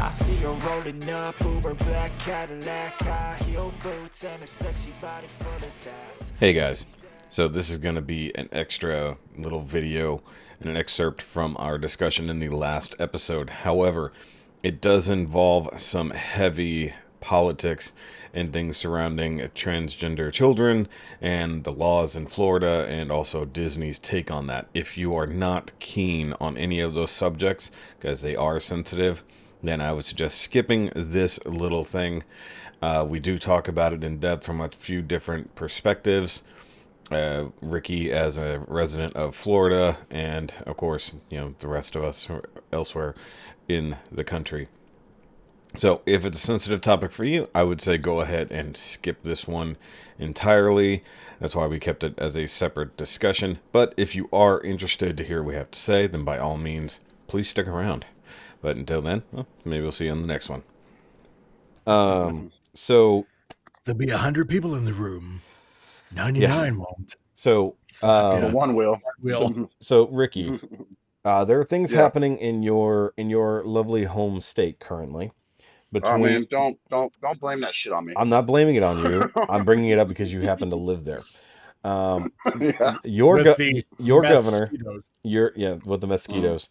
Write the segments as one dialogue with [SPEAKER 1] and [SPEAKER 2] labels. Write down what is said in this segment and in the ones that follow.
[SPEAKER 1] I see her rolling up, Uber black Cadillac, high heel boots, and a sexy body full of tats.
[SPEAKER 2] Hey guys, so this is going to be an extra little video and an excerpt from our discussion in the last episode. However, it does involve some heavy politics and things surrounding transgender children and the laws in Florida and also Disney's take on that. If you are not keen on any of those subjects, because they are sensitive, then I would suggest skipping this little thing. We do talk about it in depth from a few different perspectives. Ricky as a resident of Florida, and of course, the rest of us elsewhere in the country. So if it's a sensitive topic for you, I would say go ahead and skip this one entirely. That's why we kept it as a separate discussion. But if you are interested to hear what we have to say, then by all means, please stick around. But until then, well, maybe we'll see you on the next one. So
[SPEAKER 3] there'll be 100 people in the room. 99 won't.
[SPEAKER 2] So
[SPEAKER 4] the one will.
[SPEAKER 2] So Ricky, there are things happening in your lovely home state currently.
[SPEAKER 4] Oh man, don't blame that shit on me.
[SPEAKER 2] I'm not blaming it on you. I'm bringing it up because you happen to live there. Your governor, with the mosquitoes.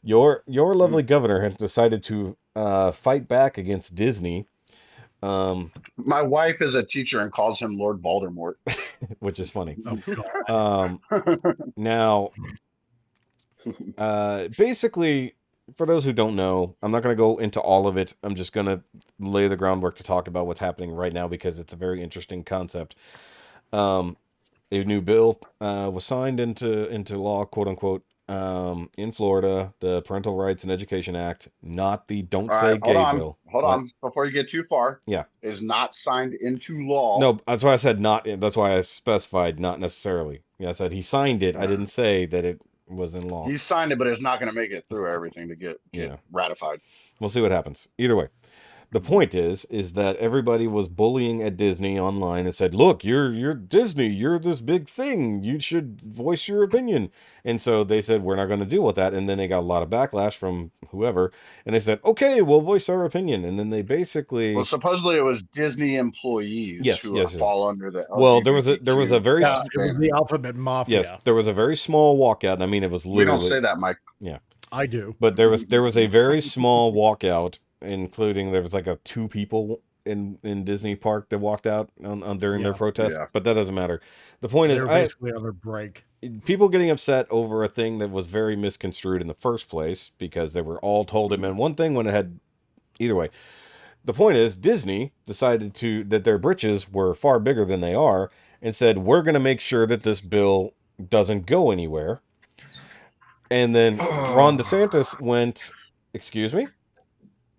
[SPEAKER 2] Your lovely governor has decided to fight back against Disney.
[SPEAKER 4] My wife is a teacher and calls him Lord Voldemort,
[SPEAKER 2] which is funny.
[SPEAKER 3] Oh,
[SPEAKER 2] Now, basically, for those who don't know, I'm not going to go into all of it. I'm just going to lay the groundwork to talk about what's happening right now because it's a very interesting concept. A new bill was signed into law, quote unquote, in Florida, the Parental Rights and Education Act, not the Don't Say Gay bill.
[SPEAKER 4] Hold on, before you get too far.
[SPEAKER 2] Yeah,
[SPEAKER 4] is not signed into law.
[SPEAKER 2] No, that's why I said not. That's why I specified not necessarily. Yeah, I said he signed it. I didn't say that it was in law.
[SPEAKER 4] He signed it, but it's not going to make it through everything to get ratified.
[SPEAKER 2] We'll see what happens. Either way. The point is that everybody was bullying at Disney online and said, look, you're Disney, you're this big thing, you should voice your opinion. And so they said, we're not going to deal with that. And then they got a lot of backlash from whoever. And they said, okay, we'll voice our opinion. And then they basically...
[SPEAKER 4] Well, supposedly it was Disney employees who fall under the...
[SPEAKER 2] Well, there was a very...
[SPEAKER 3] it was the alphabet mafia.
[SPEAKER 2] Yes, there was a very small walkout. I mean, it was literally...
[SPEAKER 4] We don't say that, Mike.
[SPEAKER 2] Yeah.
[SPEAKER 3] I do.
[SPEAKER 2] But there was a very small walkout, including there was like 2 people in Disney Park that walked out on during their protest. Yeah. But that doesn't matter. The point is,
[SPEAKER 3] basically on their break.
[SPEAKER 2] People getting upset over a thing that was very misconstrued in the first place because they were all told it meant one thing when it had... Either way. The point is, Disney decided that their britches were far bigger than they are and said, we're going to make sure that this bill doesn't go anywhere. And then Ron DeSantis went, excuse me?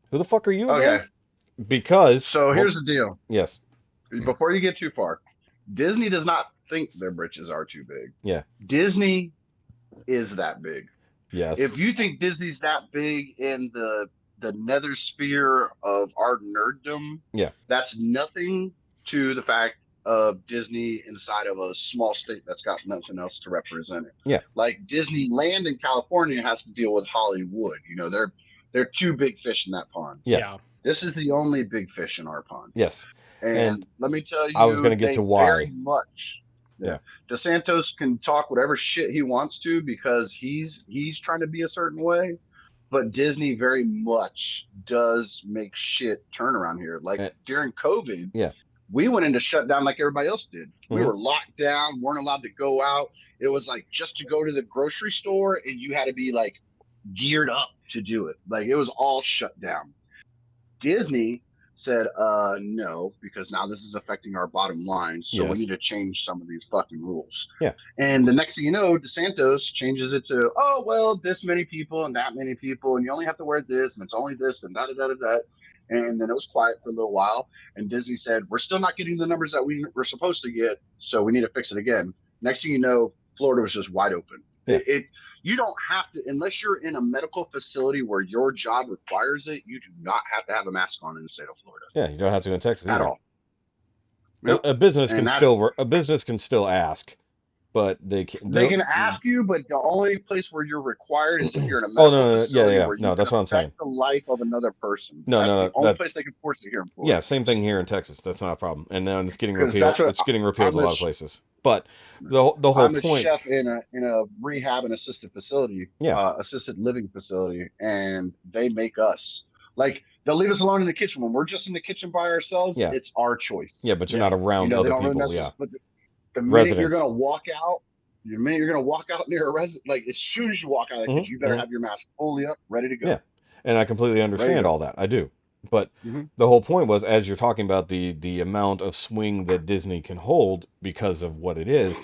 [SPEAKER 2] Who the fuck are you again?
[SPEAKER 4] Okay.
[SPEAKER 2] Because...
[SPEAKER 4] So here's the deal.
[SPEAKER 2] Yes.
[SPEAKER 4] Before you get too far, Disney does not think their britches are too big.
[SPEAKER 2] Yeah.
[SPEAKER 4] Disney is that big.
[SPEAKER 2] Yes.
[SPEAKER 4] If you think Disney's that big in the nether sphere of our nerddom, that's nothing to the fact of Disney inside of a small state that's got nothing else to represent it.
[SPEAKER 2] Yeah.
[SPEAKER 4] Like Disneyland in California has to deal with Hollywood. They're 2 big fish in that pond.
[SPEAKER 2] Yeah.
[SPEAKER 4] This is the only big fish in our pond.
[SPEAKER 2] Yes.
[SPEAKER 4] And let me tell you,
[SPEAKER 2] I was going to get to why.
[SPEAKER 4] Very much. Yeah. DeSantis can talk whatever shit he wants to because he's trying to be a certain way. But Disney very much does make shit turn around here. Like during COVID, we went into shutdown like everybody else did. Mm-hmm. We were locked down, weren't allowed to go out. It was like just to go to the grocery store and you had to be like geared up to do it. Like it was all shut down. Disney said, no, because now this is affecting our bottom line. So we need to change some of these fucking rules.
[SPEAKER 2] Yeah.
[SPEAKER 4] And the next thing you know, DeSantis changes it to, oh, well, this many people and that many people, and you only have to wear this, and it's only this, and da-da-da-da-da. And then it was quiet for a little while. And Disney said, we're still not getting the numbers that we were supposed to get. So we need to fix it again. Next thing you know, Florida was just wide open. Yeah. You don't have to, unless you're in a medical facility where your job requires it, you do not have to have a mask on in the state of Florida.
[SPEAKER 2] Yeah, you don't have to in Texas
[SPEAKER 4] at all.
[SPEAKER 2] Yep. A business can still ask but they
[SPEAKER 4] They can ask you, but the only place where you're required is if you're in a
[SPEAKER 2] Oh,
[SPEAKER 4] medical facility where you
[SPEAKER 2] no,
[SPEAKER 4] can
[SPEAKER 2] that's what I'm saying.
[SPEAKER 4] affect the life of another person.
[SPEAKER 2] No,
[SPEAKER 4] That's
[SPEAKER 2] no,
[SPEAKER 4] the
[SPEAKER 2] no,
[SPEAKER 4] only place they can force it here in Florida.
[SPEAKER 2] yeah, same thing here in Texas. That's not a problem. And now it's getting
[SPEAKER 4] Because
[SPEAKER 2] repealed.
[SPEAKER 4] that's what
[SPEAKER 2] It's getting repealed
[SPEAKER 4] I'm
[SPEAKER 2] a
[SPEAKER 4] a
[SPEAKER 2] lot of places. But the whole
[SPEAKER 4] I'm a
[SPEAKER 2] point,
[SPEAKER 4] chef in a rehab and assisted facility,
[SPEAKER 2] yeah,
[SPEAKER 4] assisted living facility, and they make us like they'll leave us alone in the kitchen when we're just in the kitchen by ourselves.
[SPEAKER 2] yeah,
[SPEAKER 4] It's our choice.
[SPEAKER 2] yeah, but you're not
[SPEAKER 4] You
[SPEAKER 2] around
[SPEAKER 4] know, they
[SPEAKER 2] other
[SPEAKER 4] don't really
[SPEAKER 2] people.
[SPEAKER 4] mess with
[SPEAKER 2] Yeah,
[SPEAKER 4] us. But the minute you're
[SPEAKER 2] residents.
[SPEAKER 4] gonna walk out, the minute you're gonna walk out near a resident, like as soon as you walk out of the
[SPEAKER 2] Hmm.
[SPEAKER 4] kitchen, you better have your mask fully up, ready to
[SPEAKER 2] Yeah,
[SPEAKER 4] go,
[SPEAKER 2] and I completely
[SPEAKER 4] ready to
[SPEAKER 2] understand
[SPEAKER 4] go.
[SPEAKER 2] all that. I do. But
[SPEAKER 4] Hmm.
[SPEAKER 2] the whole point was, as you're talking about the amount of swing that Disney can hold because of what it is,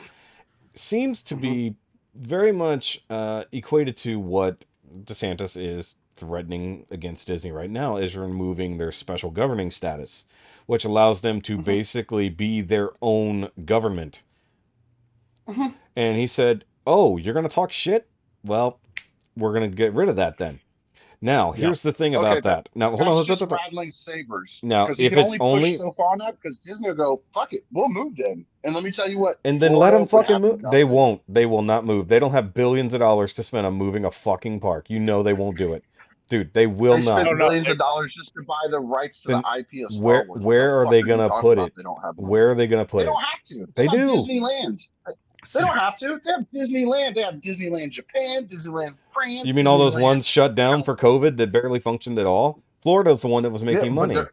[SPEAKER 2] seems to
[SPEAKER 4] Hmm.
[SPEAKER 2] be very much equated to what DeSantis is threatening against Disney right now, is removing their special governing status, which allows them to
[SPEAKER 4] Hmm.
[SPEAKER 2] basically be their own government.
[SPEAKER 4] Hmm.
[SPEAKER 2] And he said, "Oh, you're going to talk shit? Well, we're going to get rid of that then." Now,
[SPEAKER 3] Yeah.
[SPEAKER 2] here's the thing
[SPEAKER 4] Okay,
[SPEAKER 2] about that. Now, hold
[SPEAKER 4] that's
[SPEAKER 2] on.
[SPEAKER 4] just rattling sabers
[SPEAKER 2] Now,
[SPEAKER 4] because he
[SPEAKER 2] if
[SPEAKER 4] can
[SPEAKER 2] it's
[SPEAKER 4] only push
[SPEAKER 2] only
[SPEAKER 4] so far on that because Disney will go, fuck it, we'll move then. And let me tell you what,
[SPEAKER 2] and then let
[SPEAKER 4] Florida
[SPEAKER 2] them
[SPEAKER 4] would
[SPEAKER 2] fucking
[SPEAKER 4] have
[SPEAKER 2] move. They
[SPEAKER 4] nothing.
[SPEAKER 2] won't. They will not move. They don't have billions of dollars to spend on moving a fucking park. You know they won't do it, dude. They will
[SPEAKER 4] They
[SPEAKER 2] not.
[SPEAKER 3] Oh
[SPEAKER 4] spent
[SPEAKER 3] no.
[SPEAKER 4] billions of dollars just to buy the rights to the
[SPEAKER 2] Then
[SPEAKER 4] IP of Star Wars. What the
[SPEAKER 2] where are
[SPEAKER 4] fuck
[SPEAKER 2] they
[SPEAKER 4] are you
[SPEAKER 2] gonna
[SPEAKER 4] talking
[SPEAKER 2] put
[SPEAKER 4] about?
[SPEAKER 2] it?
[SPEAKER 4] They don't have money.
[SPEAKER 2] Where are they gonna
[SPEAKER 4] They
[SPEAKER 2] put it?
[SPEAKER 4] don't have to. They
[SPEAKER 2] They
[SPEAKER 4] have
[SPEAKER 2] do.
[SPEAKER 4] Disneyland. They don't have to. They have Disneyland. They have Disneyland Japan, Disneyland
[SPEAKER 2] You
[SPEAKER 4] France,
[SPEAKER 2] mean all those
[SPEAKER 4] Disneyland
[SPEAKER 2] ones shut down for COVID that barely functioned at all? Florida's the one that was
[SPEAKER 4] Yeah,
[SPEAKER 2] making
[SPEAKER 4] but
[SPEAKER 2] money.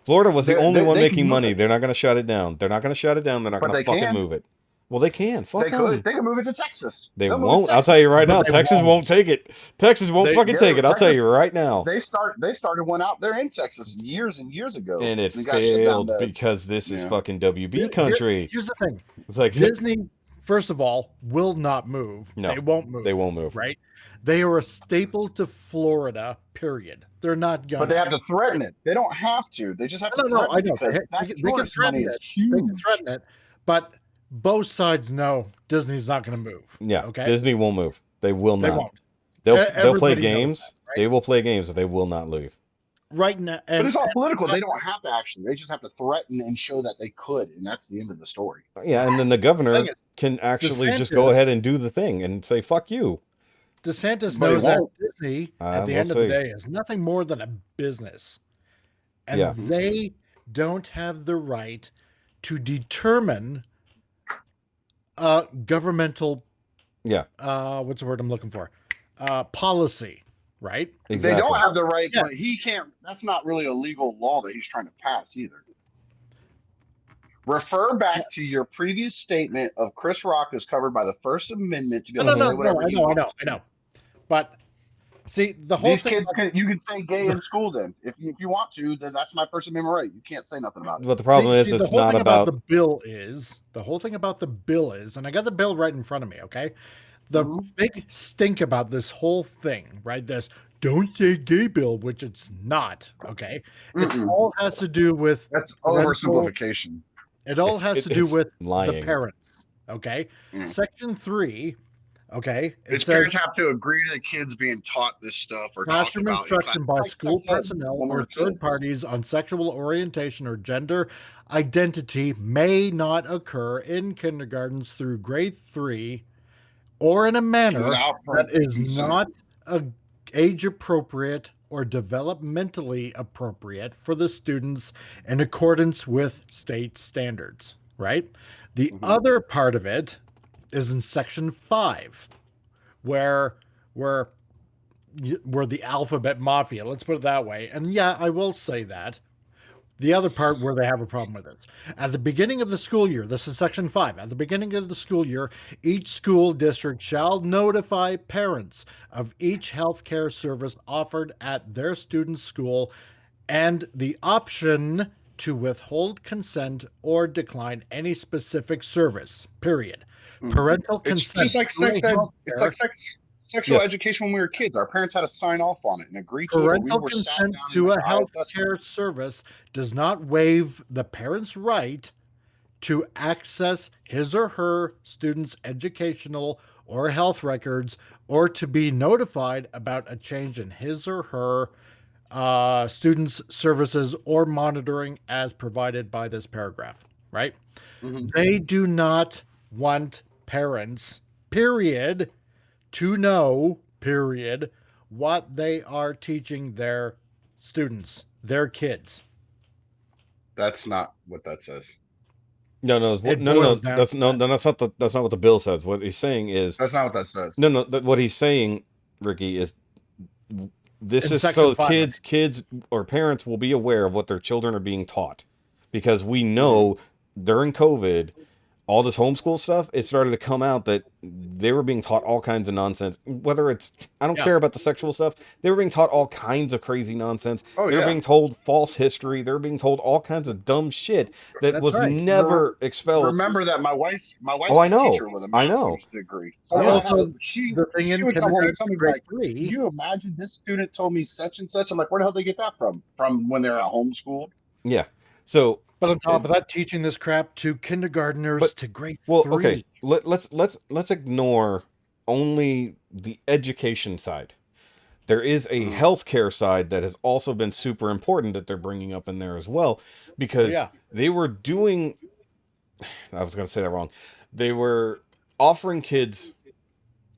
[SPEAKER 2] Florida was the only one
[SPEAKER 4] they can
[SPEAKER 2] making
[SPEAKER 4] move
[SPEAKER 2] money.
[SPEAKER 4] it,
[SPEAKER 2] They're not gonna shut it down. They're not gonna shut it down. They're not
[SPEAKER 4] but
[SPEAKER 2] gonna
[SPEAKER 4] they
[SPEAKER 2] fucking
[SPEAKER 4] can.
[SPEAKER 2] move it. Well, they can. Fuck
[SPEAKER 4] They could.
[SPEAKER 2] them.
[SPEAKER 4] They can move it to Texas.
[SPEAKER 2] They
[SPEAKER 4] They'll move it to
[SPEAKER 2] won't. I'll tell you
[SPEAKER 4] Texas.
[SPEAKER 2] right
[SPEAKER 3] But
[SPEAKER 2] now.
[SPEAKER 3] they
[SPEAKER 2] Texas
[SPEAKER 3] won't.
[SPEAKER 2] won't take it. Texas won't
[SPEAKER 3] They
[SPEAKER 2] fucking take
[SPEAKER 4] Yeah,
[SPEAKER 2] it. I'll tell
[SPEAKER 4] Texas.
[SPEAKER 2] you right now.
[SPEAKER 4] They started one out there in Texas years and years ago.
[SPEAKER 2] And it
[SPEAKER 4] And they got shut down.
[SPEAKER 2] failed because this is
[SPEAKER 4] Yeah.
[SPEAKER 2] fucking WB country.
[SPEAKER 3] Here's the thing.
[SPEAKER 2] It's like
[SPEAKER 3] Disney, first of all, will not move.
[SPEAKER 2] no,
[SPEAKER 3] They won't move.
[SPEAKER 2] they won't move.
[SPEAKER 3] Right? They are a staple to Florida, period. They're not
[SPEAKER 4] But they
[SPEAKER 3] gonna.
[SPEAKER 4] have to threaten it. They don't have to. They just have to
[SPEAKER 3] No,
[SPEAKER 4] threaten
[SPEAKER 3] I
[SPEAKER 4] it
[SPEAKER 3] know.
[SPEAKER 4] because that
[SPEAKER 3] They can
[SPEAKER 4] tourist money
[SPEAKER 3] threaten
[SPEAKER 4] is
[SPEAKER 3] it. They can
[SPEAKER 4] huge.
[SPEAKER 3] threaten it. But both sides know Disney's not going to move.
[SPEAKER 2] Yeah,
[SPEAKER 3] Okay.
[SPEAKER 2] Disney won't move. They will
[SPEAKER 3] They
[SPEAKER 2] not.
[SPEAKER 3] won't.
[SPEAKER 2] They'll play
[SPEAKER 3] Everybody knows
[SPEAKER 2] games.
[SPEAKER 3] that, right?
[SPEAKER 2] They will play games, but they will not leave.
[SPEAKER 3] Right now,
[SPEAKER 4] But it's all political. They don't have to actually. They just have to threaten and show that they could, and that's the end of the story.
[SPEAKER 2] Yeah, and then the
[SPEAKER 3] thing
[SPEAKER 2] governor
[SPEAKER 3] is,
[SPEAKER 2] can actually just go
[SPEAKER 3] DeSantis,
[SPEAKER 2] ahead and do the thing and say "fuck you."
[SPEAKER 3] DeSantis
[SPEAKER 4] But he
[SPEAKER 3] knows that
[SPEAKER 4] won't.
[SPEAKER 3] Disney, at the
[SPEAKER 2] We'll
[SPEAKER 3] end of the
[SPEAKER 2] see.
[SPEAKER 3] day, is nothing more than a business, and
[SPEAKER 2] Yeah.
[SPEAKER 3] they don't have the right to determine governmental.
[SPEAKER 2] Yeah,
[SPEAKER 3] What's the word I'm looking for? Policy, right?
[SPEAKER 2] exactly.
[SPEAKER 4] They don't have the right,
[SPEAKER 3] Yeah.
[SPEAKER 4] but he can't. That's not really a legal law that he's trying to pass either. Refer back to your previous statement of Chris Rock is covered by the First Amendment to be able to say whatever he wants.
[SPEAKER 3] I know. But see, the whole
[SPEAKER 4] These
[SPEAKER 3] thing.
[SPEAKER 4] kids can. You can say gay in school. Then, if you want to, then that's my First Amendment right. You can't say nothing about it.
[SPEAKER 2] But the problem is,
[SPEAKER 3] the
[SPEAKER 2] it's
[SPEAKER 3] whole
[SPEAKER 2] not
[SPEAKER 3] thing about
[SPEAKER 2] about.
[SPEAKER 3] the bill is the whole thing about the bill is, and I got the bill right in front of me. Okay, the big stink about this whole thing, right? This don't say gay bill, which it's not. Okay, it all has to do with
[SPEAKER 4] That's
[SPEAKER 3] parental-
[SPEAKER 4] oversimplification.
[SPEAKER 3] It all has to do
[SPEAKER 2] it's
[SPEAKER 3] with
[SPEAKER 2] lying.
[SPEAKER 3] the parents. Okay, Section 3. Okay, it
[SPEAKER 4] His
[SPEAKER 3] says
[SPEAKER 4] parents have to agree to the kids being taught this stuff or talked
[SPEAKER 3] classroom
[SPEAKER 4] about in
[SPEAKER 3] instruction
[SPEAKER 4] class.
[SPEAKER 3] by
[SPEAKER 4] It's
[SPEAKER 3] school
[SPEAKER 4] sex ed
[SPEAKER 3] personnel
[SPEAKER 4] when we
[SPEAKER 3] or
[SPEAKER 4] were
[SPEAKER 3] third
[SPEAKER 4] kids.
[SPEAKER 3] parties on sexual orientation or gender identity may not occur in kindergartens through grade 3 or in a manner
[SPEAKER 4] Without
[SPEAKER 3] that is
[SPEAKER 4] consent.
[SPEAKER 3] not age appropriate or developmentally appropriate for the students in accordance with state standards, right? The other part of it is in section 5 where we're the alphabet mafia, let's put it that way. And yeah, I will say that. The other part where they have a problem with it. At the beginning of the school year, this is section 5. At the beginning of the school year, each school district shall notify parents of each healthcare service offered at their student's school and the option to withhold consent or decline any specific service. Period. Parental
[SPEAKER 4] It's
[SPEAKER 3] consent.
[SPEAKER 4] just like
[SPEAKER 3] to a
[SPEAKER 4] sex ed. It's like
[SPEAKER 3] healthcare-
[SPEAKER 4] sexual
[SPEAKER 2] Yes.
[SPEAKER 4] education when we were kids. Our parents had to sign off on it and agree to it. Or we
[SPEAKER 3] Parental
[SPEAKER 4] were sat
[SPEAKER 3] consent
[SPEAKER 4] down in
[SPEAKER 3] to
[SPEAKER 4] like
[SPEAKER 3] a
[SPEAKER 4] the
[SPEAKER 3] health
[SPEAKER 4] ISS
[SPEAKER 3] care service does not waive the parent's right to access his or her student's educational or health records or to be notified about a change in his or her student's services or monitoring as provided by this paragraph, right? They do not want parents, period, to know, period, what they are teaching their students, their kids.
[SPEAKER 4] That's not what that says.
[SPEAKER 2] No, no,
[SPEAKER 3] It
[SPEAKER 2] no,
[SPEAKER 3] boils
[SPEAKER 2] no.
[SPEAKER 3] down
[SPEAKER 2] That's
[SPEAKER 3] to
[SPEAKER 2] no,
[SPEAKER 3] that.
[SPEAKER 2] no. That's not what the bill says. What he's saying is
[SPEAKER 4] That's not what that says.
[SPEAKER 2] no, no. What he's saying, Ricky, is this
[SPEAKER 3] In
[SPEAKER 2] is
[SPEAKER 3] Section
[SPEAKER 2] so
[SPEAKER 3] 5.
[SPEAKER 2] kids or parents will be aware of what their children are being taught, because we
[SPEAKER 3] Mm-hmm.
[SPEAKER 2] know during COVID, all this homeschool stuff, it started to come out that they were being taught all kinds of nonsense. Whether it's, I don't
[SPEAKER 3] Yeah.
[SPEAKER 2] care about the sexual stuff, they were being taught all kinds of crazy nonsense.
[SPEAKER 4] Oh,
[SPEAKER 2] They were
[SPEAKER 4] yeah.
[SPEAKER 2] being told false history. They were being told all kinds of dumb shit that
[SPEAKER 3] That's
[SPEAKER 2] was
[SPEAKER 3] right.
[SPEAKER 2] never expelled.
[SPEAKER 4] Remember that my wife's
[SPEAKER 2] Oh, I
[SPEAKER 4] a
[SPEAKER 2] know.
[SPEAKER 4] teacher with a
[SPEAKER 2] I know.
[SPEAKER 4] master's degree. So
[SPEAKER 3] But
[SPEAKER 2] Yeah.
[SPEAKER 3] also,
[SPEAKER 4] she
[SPEAKER 3] the thing in
[SPEAKER 4] would come home and
[SPEAKER 3] kindergarten
[SPEAKER 4] tell me,
[SPEAKER 3] to grade
[SPEAKER 4] like,
[SPEAKER 3] 3,
[SPEAKER 4] "Could you imagine this student told me such and such?" I'm like, "Where the hell did they get that from? From when they're at homeschooled?"
[SPEAKER 2] Yeah. So,
[SPEAKER 3] but on top of that, teaching this crap to kindergartners
[SPEAKER 2] But-
[SPEAKER 3] to grade
[SPEAKER 2] well,
[SPEAKER 3] 3.
[SPEAKER 2] okay. Let's ignore only the education side. There is a healthcare side that has also been super important that they're bringing up in there as well, because
[SPEAKER 3] Yeah.
[SPEAKER 2] they were doing. I was going to say that wrong. They were offering kids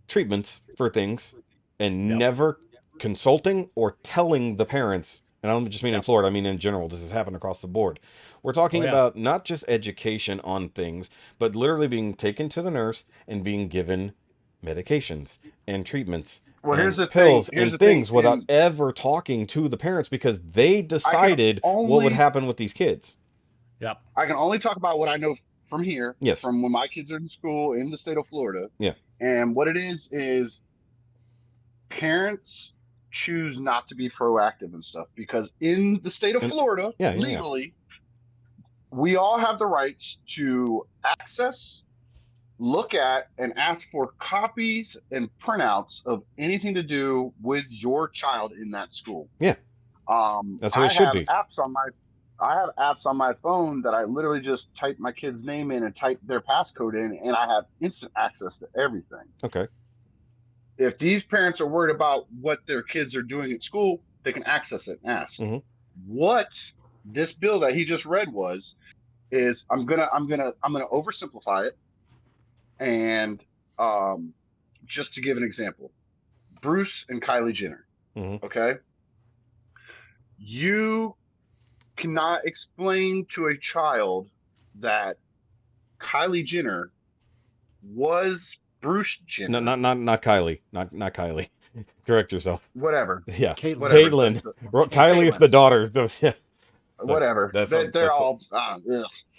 [SPEAKER 2] treatments for things and
[SPEAKER 3] Yep.
[SPEAKER 2] never consulting or telling the parents. And I don't just mean in
[SPEAKER 3] Yep.
[SPEAKER 2] Florida, I mean in general. This has happened across the board. We're talking
[SPEAKER 3] Oh, yeah.
[SPEAKER 2] about not just education on things, but literally being taken to the nurse and being given medications and treatments
[SPEAKER 4] Well,
[SPEAKER 2] and
[SPEAKER 4] here's the
[SPEAKER 2] pills
[SPEAKER 4] thing. Here's
[SPEAKER 2] and
[SPEAKER 4] the
[SPEAKER 2] things
[SPEAKER 4] thing.
[SPEAKER 2] without
[SPEAKER 4] And
[SPEAKER 2] ever talking to the parents, because they decided what would
[SPEAKER 4] only-
[SPEAKER 2] happen with these kids.
[SPEAKER 3] Yep.
[SPEAKER 4] I can only talk about what I know from here,
[SPEAKER 2] Yes.
[SPEAKER 4] from when my kids are in school in the state of Florida.
[SPEAKER 2] Yeah.
[SPEAKER 4] And what it is parents choose not to be proactive and stuff, because in the state of Florida,
[SPEAKER 2] Yeah.
[SPEAKER 4] legally, we all have the rights to access, look at, and ask for copies and printouts of anything to do with your child in that school.
[SPEAKER 2] Yeah. That's what it should be.
[SPEAKER 4] I have apps on my phone that I literally just type my kid's name in and type their passcode in, and I have instant access to everything.
[SPEAKER 2] Okay.
[SPEAKER 4] If these parents are worried about what their kids are doing at school, they can access it and ask.
[SPEAKER 2] Mhm.
[SPEAKER 4] What this bill that he just read is I'm gonna oversimplify it, and just to give an example, Bruce and Kylie Jenner.
[SPEAKER 2] Mhm.
[SPEAKER 4] Okay, you cannot explain to a child that Kylie Jenner was Bruce Jenner.
[SPEAKER 2] No, not Kylie. Not Kylie. Correct yourself.
[SPEAKER 4] Whatever.
[SPEAKER 2] Yeah.
[SPEAKER 3] Caitlin.
[SPEAKER 2] Kylie is the daughter. Yeah.
[SPEAKER 4] Whatever. They're all. Ugh.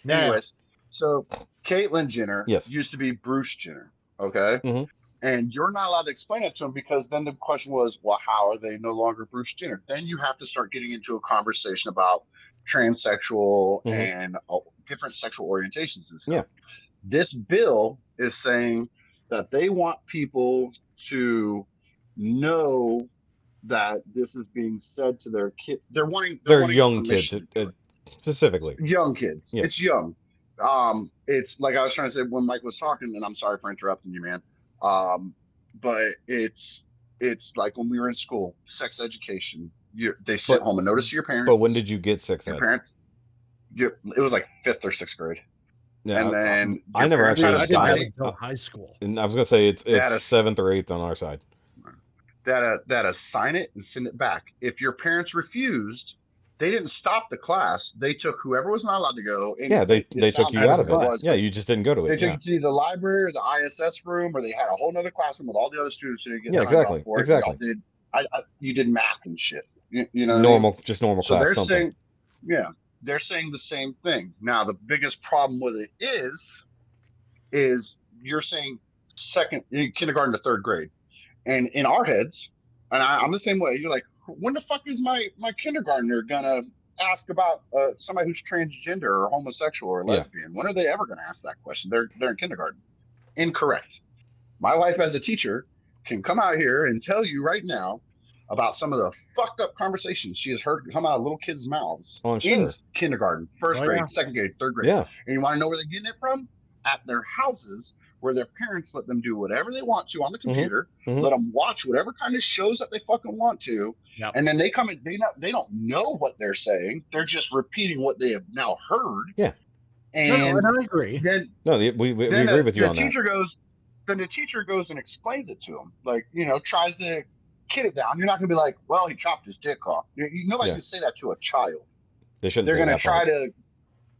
[SPEAKER 3] Yeah.
[SPEAKER 4] Anyways, so Caitlyn Jenner
[SPEAKER 2] Yes.
[SPEAKER 4] used to be Bruce Jenner. Okay.
[SPEAKER 2] Mhm.
[SPEAKER 4] And you're not allowed to explain it to them, because then the question was, well, how are they no longer Bruce Jenner? Then you have to start getting into a conversation about transsexual
[SPEAKER 2] Mhm.
[SPEAKER 4] and different sexual orientations and stuff.
[SPEAKER 2] Yeah.
[SPEAKER 4] This bill is saying that they want people to know that this is being said to their kid. They're wanting
[SPEAKER 2] young kids,
[SPEAKER 4] permission to do it.
[SPEAKER 2] specifically.
[SPEAKER 4] Young kids.
[SPEAKER 2] Yes.
[SPEAKER 4] It's young. It's like I was trying to say when Mike was talking, and I'm sorry for interrupting you, man. But it's like when we were in school, sex education. They sit home and notice your parents.
[SPEAKER 2] But when did you get sex ed?
[SPEAKER 4] Your parents? It was like 5th or 6th grade.
[SPEAKER 2] Yeah,
[SPEAKER 4] And then
[SPEAKER 2] I
[SPEAKER 4] your
[SPEAKER 2] never
[SPEAKER 4] parents
[SPEAKER 2] actually
[SPEAKER 4] had
[SPEAKER 3] I
[SPEAKER 4] a
[SPEAKER 3] didn't have
[SPEAKER 4] sign
[SPEAKER 3] it
[SPEAKER 4] it.
[SPEAKER 3] until high school.
[SPEAKER 2] And I was gonna say it's
[SPEAKER 4] They had a-
[SPEAKER 2] 7th or 8th on our side.
[SPEAKER 4] That sign it and send it back. If your parents refused, they didn't stop the class. They took whoever was not allowed to go. And
[SPEAKER 2] Yeah, they took
[SPEAKER 4] sounds
[SPEAKER 2] you
[SPEAKER 4] like
[SPEAKER 2] out of
[SPEAKER 4] it
[SPEAKER 2] it.
[SPEAKER 4] was,
[SPEAKER 2] Yeah,
[SPEAKER 4] but
[SPEAKER 2] you just didn't go to
[SPEAKER 4] They
[SPEAKER 2] it.
[SPEAKER 4] took
[SPEAKER 2] Yeah,
[SPEAKER 4] you to either the library or the ISS room, or they had a whole nother classroom with all the other students who didn't get
[SPEAKER 2] Yeah,
[SPEAKER 4] signed
[SPEAKER 2] exactly,
[SPEAKER 4] off for it.
[SPEAKER 2] exactly.
[SPEAKER 4] Y'all did. You did math and shit. You know, what I mean?
[SPEAKER 2] normal
[SPEAKER 4] So
[SPEAKER 2] class.
[SPEAKER 4] they're
[SPEAKER 2] Something.
[SPEAKER 4] saying, yeah, they're saying the same thing. Now, the biggest problem with it is you're saying kindergarten to 3rd grade, and in our heads, and I'm the same way. You're like, when the fuck is my kindergartner gonna ask about somebody who's transgender or homosexual or lesbian? When are they ever gonna ask that question? They're in kindergarten. Incorrect. My wife, as a teacher, can come out here and tell you right now about some of the fucked up conversations she has heard come out of little kids' mouths
[SPEAKER 2] Oh, I'm
[SPEAKER 4] in
[SPEAKER 2] sure.
[SPEAKER 4] kindergarten, 1st
[SPEAKER 3] Oh,
[SPEAKER 4] grade,
[SPEAKER 3] yeah.
[SPEAKER 4] 2nd grade, 3rd grade.
[SPEAKER 2] Yeah.
[SPEAKER 4] And you want to know where they're getting it from? At their houses, where their parents let them do whatever they want to on the computer,
[SPEAKER 2] Mhm.
[SPEAKER 4] let them watch whatever kind of shows that they fucking want to,
[SPEAKER 3] Yep.
[SPEAKER 4] and then they come and they don't know what they're saying. They're just repeating what they have now heard.
[SPEAKER 2] Yeah.
[SPEAKER 4] And
[SPEAKER 3] and I agree.
[SPEAKER 4] then
[SPEAKER 2] No, we
[SPEAKER 4] then
[SPEAKER 2] agree with you
[SPEAKER 4] the
[SPEAKER 2] on that.
[SPEAKER 4] teacher goes, then the teacher goes and explains it to him, like, tries to kid it down. You're not going to be like, well, he chopped his dick off. Nobody's
[SPEAKER 2] Yeah.
[SPEAKER 4] going to say that to a child.
[SPEAKER 2] They shouldn't
[SPEAKER 4] They're
[SPEAKER 2] say
[SPEAKER 4] going to
[SPEAKER 2] that
[SPEAKER 4] try
[SPEAKER 2] part.
[SPEAKER 4] to,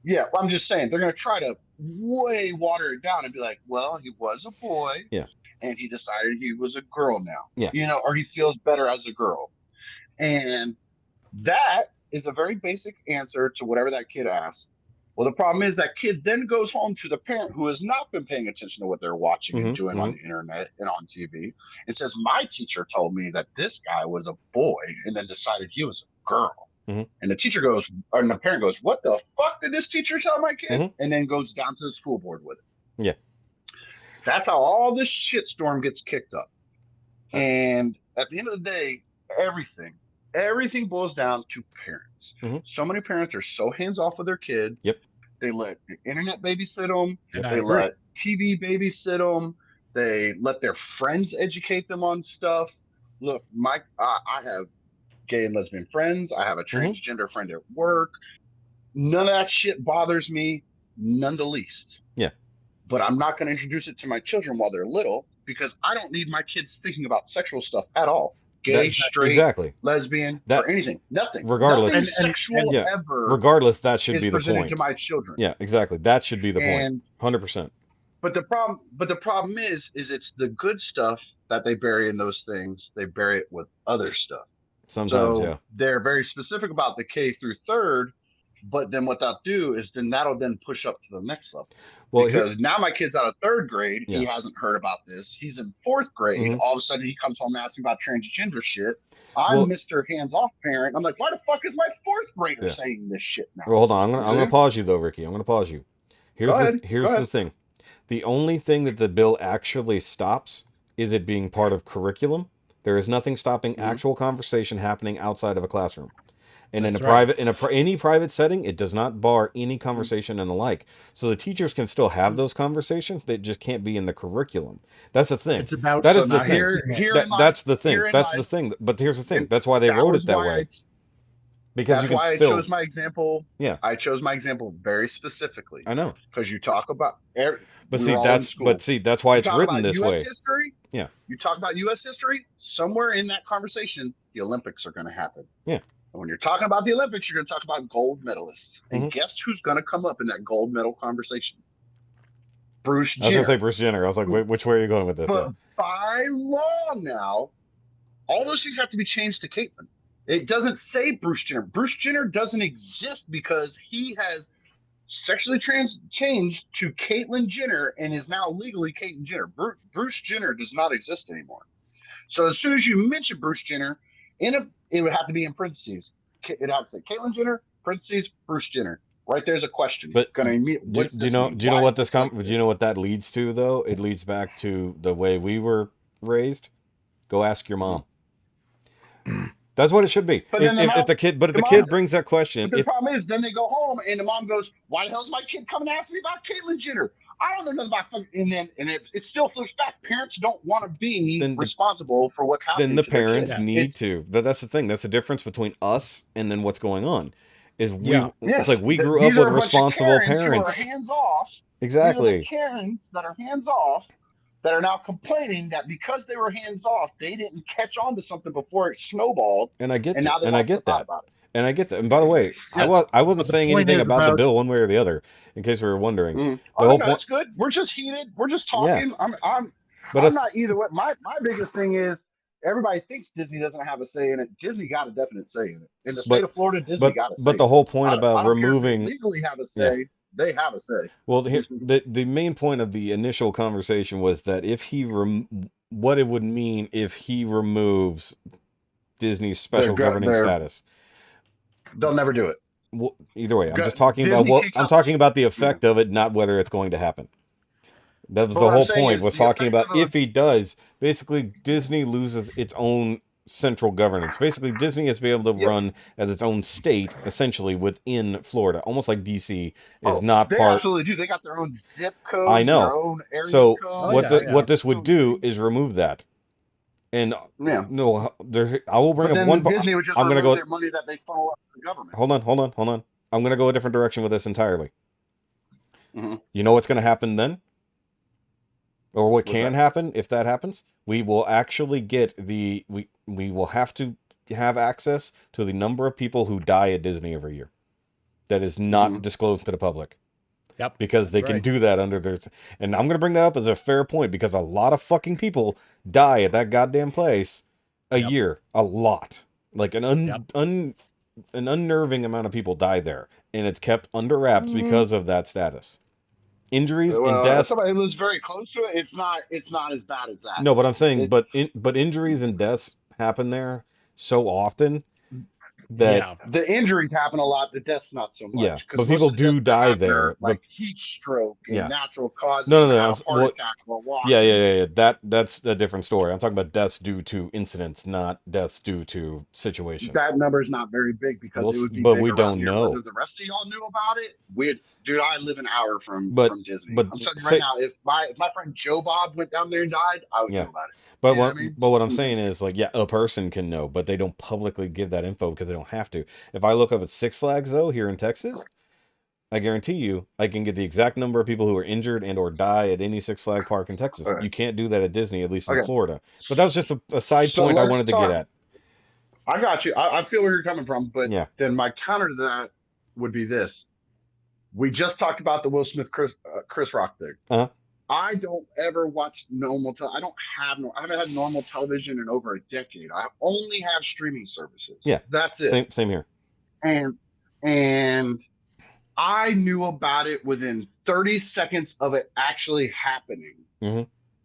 [SPEAKER 4] yeah, well, I'm just saying, they're going to try to way water it down and be like, well, he was a boy.
[SPEAKER 2] Yeah.
[SPEAKER 4] And he decided he was a girl now.
[SPEAKER 2] Yeah.
[SPEAKER 4] Or he feels better as a girl. And that is a very basic answer to whatever that kid asks. Well, the problem is that kid then goes home to the parent who has not been paying attention to what they're watching and doing on the internet and on TV and says, my teacher told me that this guy was a boy and then decided he was a girl. And the teacher goes, or the parent goes, what the fuck did this teacher tell my kid? And then goes down to the school board with it.
[SPEAKER 2] Yeah.
[SPEAKER 4] That's how all this shitstorm gets kicked up. And at the end of the day, everything boils down to parents. So many parents are so hands off with their kids.
[SPEAKER 2] Yep.
[SPEAKER 4] They let the internet babysit them.
[SPEAKER 3] They
[SPEAKER 4] let TV babysit them. They let their friends educate them on stuff. Look, I have gay and lesbian friends. I have a transgender friend at work. None of that shit bothers me, none the least.
[SPEAKER 2] Yeah.
[SPEAKER 4] But I'm not going to introduce it to my children while they're little because I don't need my kids thinking about sexual stuff at all. Gay, straight, lesbian, or anything. Nothing.
[SPEAKER 2] Regardless.
[SPEAKER 4] Nothing sexual ever.
[SPEAKER 2] Regardless, that should be the
[SPEAKER 4] presented
[SPEAKER 2] point.
[SPEAKER 4] to my children.
[SPEAKER 2] Yeah, exactly. That should be the point. 100%.
[SPEAKER 4] But the problem is it's the good stuff that they bury in those things. They bury it with other stuff.
[SPEAKER 2] Sometimes,
[SPEAKER 4] so they're very specific about the K through third. But then what that'll do is that'll push up to the next level. Well, because now my kid's out of third grade. He hasn't heard about this. He's in fourth grade. All of a sudden he comes home asking about transgender shit. I'm Mr. Hands-off parent. I'm like, why the fuck is my fourth grader saying this shit now?
[SPEAKER 2] Well, hold on. I'm gonna pause you though, Ricky. I'm gonna pause you. Here's the thing. The only thing that the bill actually stops is it being part of curriculum. There is nothing stopping actual conversation happening outside of a classroom. And any private setting, it does not bar any conversation and the like. So the teachers can still have those conversations. They just can't be in the curriculum. That's the thing. That's the thing. That's the thing. That's the thing. But here's the thing. That's why they wrote it that way. Because you can still.
[SPEAKER 4] I chose my example. Yeah. I chose my example very specifically.
[SPEAKER 2] I know.
[SPEAKER 4] Because you talk about.
[SPEAKER 2] That's why it's written this way.
[SPEAKER 4] History,
[SPEAKER 2] yeah.
[SPEAKER 4] You talk about U.S. history. Somewhere in that conversation, the Olympics are going to happen.
[SPEAKER 2] Yeah.
[SPEAKER 4] When you're talking about the Olympics, you're going to talk about gold medalists. And guess who's going to come up in that gold medal conversation? Bruce Jenner.
[SPEAKER 2] I was going to say Bruce Jenner. I was like, which way are you going with this?
[SPEAKER 4] But by law now, all those things have to be changed to Caitlyn. It doesn't say Bruce Jenner. Bruce Jenner doesn't exist because he has sexually changed to Caitlyn Jenner and is now legally Caitlyn Jenner. Bruce Jenner does not exist anymore. So as soon as you mention Bruce Jenner, it would have to be in parentheses. It'd have to say Caitlyn Jenner, parentheses, Bruce Jenner. Right there's a question.
[SPEAKER 2] But do you know what that leads to though? It leads back to the way we were raised. Go ask your mom. That's what it should be. But if the kid brings that question,
[SPEAKER 4] but the problem is, then they go home and the mom goes, "Why the hell's my kid coming to ask me about Caitlyn Jenner? I don't know nothing about fucking." And it still flips back. Parents don't want to be responsible for what's happening.
[SPEAKER 2] Then the parents need to. That's the thing. That's the difference between us and then what's going on. It's like we grew up with responsible parents.
[SPEAKER 4] Who are hands off.
[SPEAKER 2] Exactly.
[SPEAKER 4] The Karens that are hands off. That are now complaining that because they were hands off, they didn't catch on to something before it snowballed.
[SPEAKER 2] And I get that. And I get that. And by the way, I wasn't saying anything about the bill one way or the other, in case we were wondering.
[SPEAKER 4] That's good. We're just heated. We're just talking. Yeah. I'm not either way. My biggest thing is everybody thinks Disney doesn't have a say in it. Disney got a definite say in it. In the state of Florida, Disney got a say.
[SPEAKER 2] But the whole point about removing
[SPEAKER 4] legally have a say. Yeah. They have a say.
[SPEAKER 2] Well, the main point of the initial conversation was that if what it would mean if he removes Disney's special governing status.
[SPEAKER 4] They'll never do it.
[SPEAKER 2] Well, either way, I'm just talking about the effect of it, not whether it's going to happen. That was the whole point. Was talking about if he does, basically Disney loses its own central governance. Basically, Disney is to be able to run as its own state, essentially within Florida, almost like DC is not
[SPEAKER 4] they
[SPEAKER 2] part.
[SPEAKER 4] Absolutely do. They got their own zip code.
[SPEAKER 2] I know.
[SPEAKER 4] Their own area
[SPEAKER 2] so
[SPEAKER 4] code.
[SPEAKER 2] What this would do is remove that. And no, I will bring up one part.
[SPEAKER 4] Disney would just I'm going to go their money that they funnel up to the government.
[SPEAKER 2] Hold on. I'm going to go a different direction with this entirely. You know what's going to happen then? Or what
[SPEAKER 4] What's
[SPEAKER 2] can
[SPEAKER 4] that?
[SPEAKER 2] happen if that happens? We will actually get we will have to have access to the number of people who die at Disney every year. That is not disclosed to the public.
[SPEAKER 3] Yep.
[SPEAKER 2] Because they can do that under their... And I'm going to bring that up as a fair point because a lot of fucking people die at that goddamn place a year. A lot. Like an unnerving amount of people die there. And it's kept under wraps because of that status. Injuries and
[SPEAKER 4] Well, as
[SPEAKER 2] deaths...
[SPEAKER 4] somebody who lives very close to it, it's not as bad as that.
[SPEAKER 2] No, but I'm saying,
[SPEAKER 4] It's,
[SPEAKER 2] but injuries and deaths happen there so often that
[SPEAKER 4] the injuries happen a lot. The deaths not so much.
[SPEAKER 2] but people do die there.
[SPEAKER 4] Like heat stroke and natural causes.
[SPEAKER 2] No,
[SPEAKER 4] had a heart attack while walking.
[SPEAKER 2] That's a different story. I'm talking about deaths due to incidents, not deaths due to situations.
[SPEAKER 4] That number's not very big because it would be.
[SPEAKER 2] But we don't know
[SPEAKER 4] whether the rest of y'all knew about it. Dude, I live an hour from Disney.
[SPEAKER 2] But
[SPEAKER 4] I'm telling you right now, if my friend Joe Bob went down there and died, I would know about it.
[SPEAKER 2] But what I'm saying is, like, a person can know, but they don't publicly give that info because they don't have to. If I look up at Six Flags, though, here in Texas, I guarantee you I can get the exact number of people who are injured and or die at any Six Flag park in Texas. You can't do that at Disney, at least in Florida. But that was just a side point I wanted to get at.
[SPEAKER 4] I got you. I feel where you're coming from, but then my counter to that would be this. We just talked about the Will Smith Chris Rock thing. I don't ever watch normal. I haven't had normal television in over a decade. I only have streaming services.
[SPEAKER 2] Yeah,
[SPEAKER 4] that's it.
[SPEAKER 2] Same here.
[SPEAKER 4] And I knew about it within 30 seconds of it actually happening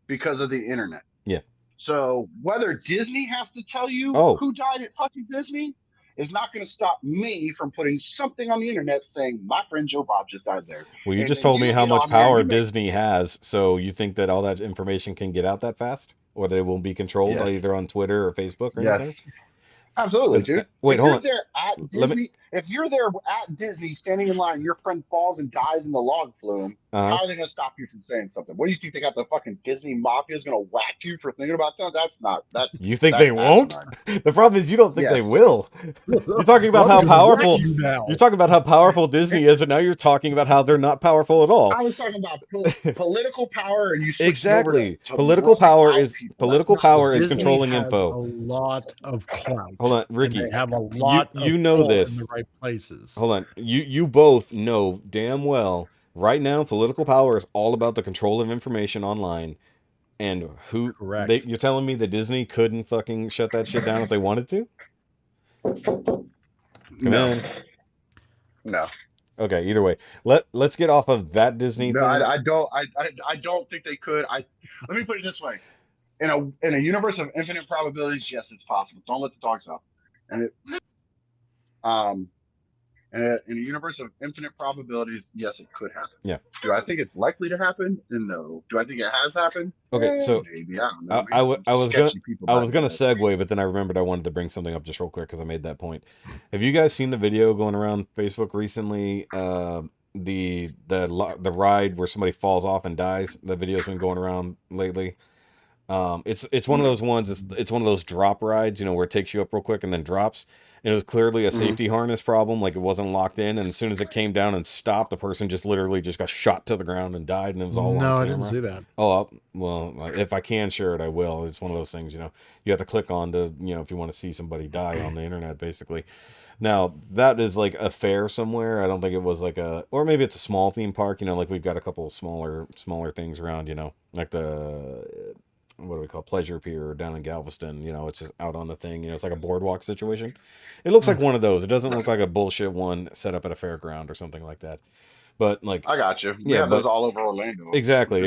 [SPEAKER 4] because of the internet. Yeah. So whether Disney has to tell you who died at fucking Disney is not going to stop me from putting something on the internet saying my friend Joe Bob just died there.
[SPEAKER 2] Well, you just told me how much power Disney has, so you think that all that information can get out that fast, or that it won't be controlled either on Twitter or Facebook or anything?
[SPEAKER 4] Absolutely, dude.
[SPEAKER 2] Wait, hold on.
[SPEAKER 4] If you're there at Disney standing in line, your friend falls and dies in the log flume, how are they going to stop you from saying something? What do you think they got the fucking Disney mafia is going to whack you for thinking about that? You think
[SPEAKER 2] they won't? The problem is you don't think they will. You're talking about how powerful you're talking about how powerful Disney is, and now you're talking about how they're not powerful at all.
[SPEAKER 4] I was talking about political power, and you
[SPEAKER 2] exactly. Political power is controlling info.
[SPEAKER 3] A lot of clout.
[SPEAKER 2] Hold on, Ricky.
[SPEAKER 3] They have a lot.
[SPEAKER 2] You know this.
[SPEAKER 3] In the right places.
[SPEAKER 2] Hold on. You both know damn well. Right now, political power is all about the control of information online, and who?
[SPEAKER 3] Correct.
[SPEAKER 2] You're telling me that Disney couldn't fucking shut that shit down if they wanted to?
[SPEAKER 4] No.
[SPEAKER 2] Okay. Either way, let's get off of that Disney thing.
[SPEAKER 4] I don't think they could. Let me put it this way: in a universe of infinite probabilities, yes, it's possible. Don't let the dogs out. And in a universe of infinite probabilities, yes, it could happen.
[SPEAKER 2] Yeah.
[SPEAKER 4] Do I think it's likely to happen? No. Do I think it has happened?
[SPEAKER 2] Okay, so
[SPEAKER 4] maybe. I don't know.
[SPEAKER 2] I was gonna segue, but then I remembered I wanted to bring something up just real quick because I made that point. Have you guys seen the video going around Facebook recently? The ride where somebody falls off and dies. The video's been going around lately. It's one of those ones. It's one of those drop rides, where it takes you up real quick and then drops. And it was clearly a safety harness problem, like it wasn't locked in. And as soon as it came down and stopped, the person just literally just got shot to the ground and died. And it was all on camera.
[SPEAKER 3] I didn't see that.
[SPEAKER 2] Oh, well, if I can share it, I will. It's one of those things, you have to click on to, if you want to see somebody die on the internet, basically. Now, that is like a fair somewhere. I don't think it was like or maybe it's a small theme park, like we've got a couple of smaller things around, like the... what do we call Pleasure Pier down in Galveston? It's just out on the thing. It's like a boardwalk situation. It looks like one of those. It doesn't look like a bullshit one set up at a fairground or something like that. But like,
[SPEAKER 4] I got you. Yeah, those all over Orlando.
[SPEAKER 2] Exactly.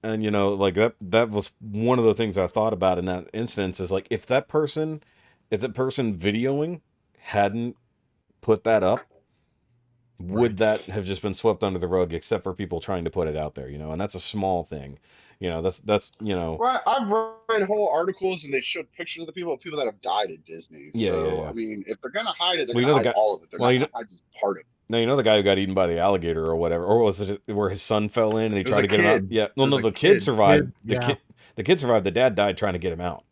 [SPEAKER 2] And like that was one of the things I thought about in that instance is like if that person videoing hadn't put that up, would that have just been swept under the rug except for people trying to put it out there, and that's a small thing. That's
[SPEAKER 4] Well, I've read whole articles and they showed pictures of the people that have died at Disney. I mean, if they're gonna hide it, they're gonna hide all of it. They're not gonna hide just part of it.
[SPEAKER 2] Now the guy who got eaten by the alligator or whatever, or was it where his son fell in and he tried to get him out? Yeah, no, the kid survived. The kid survived. The dad died trying to get him out.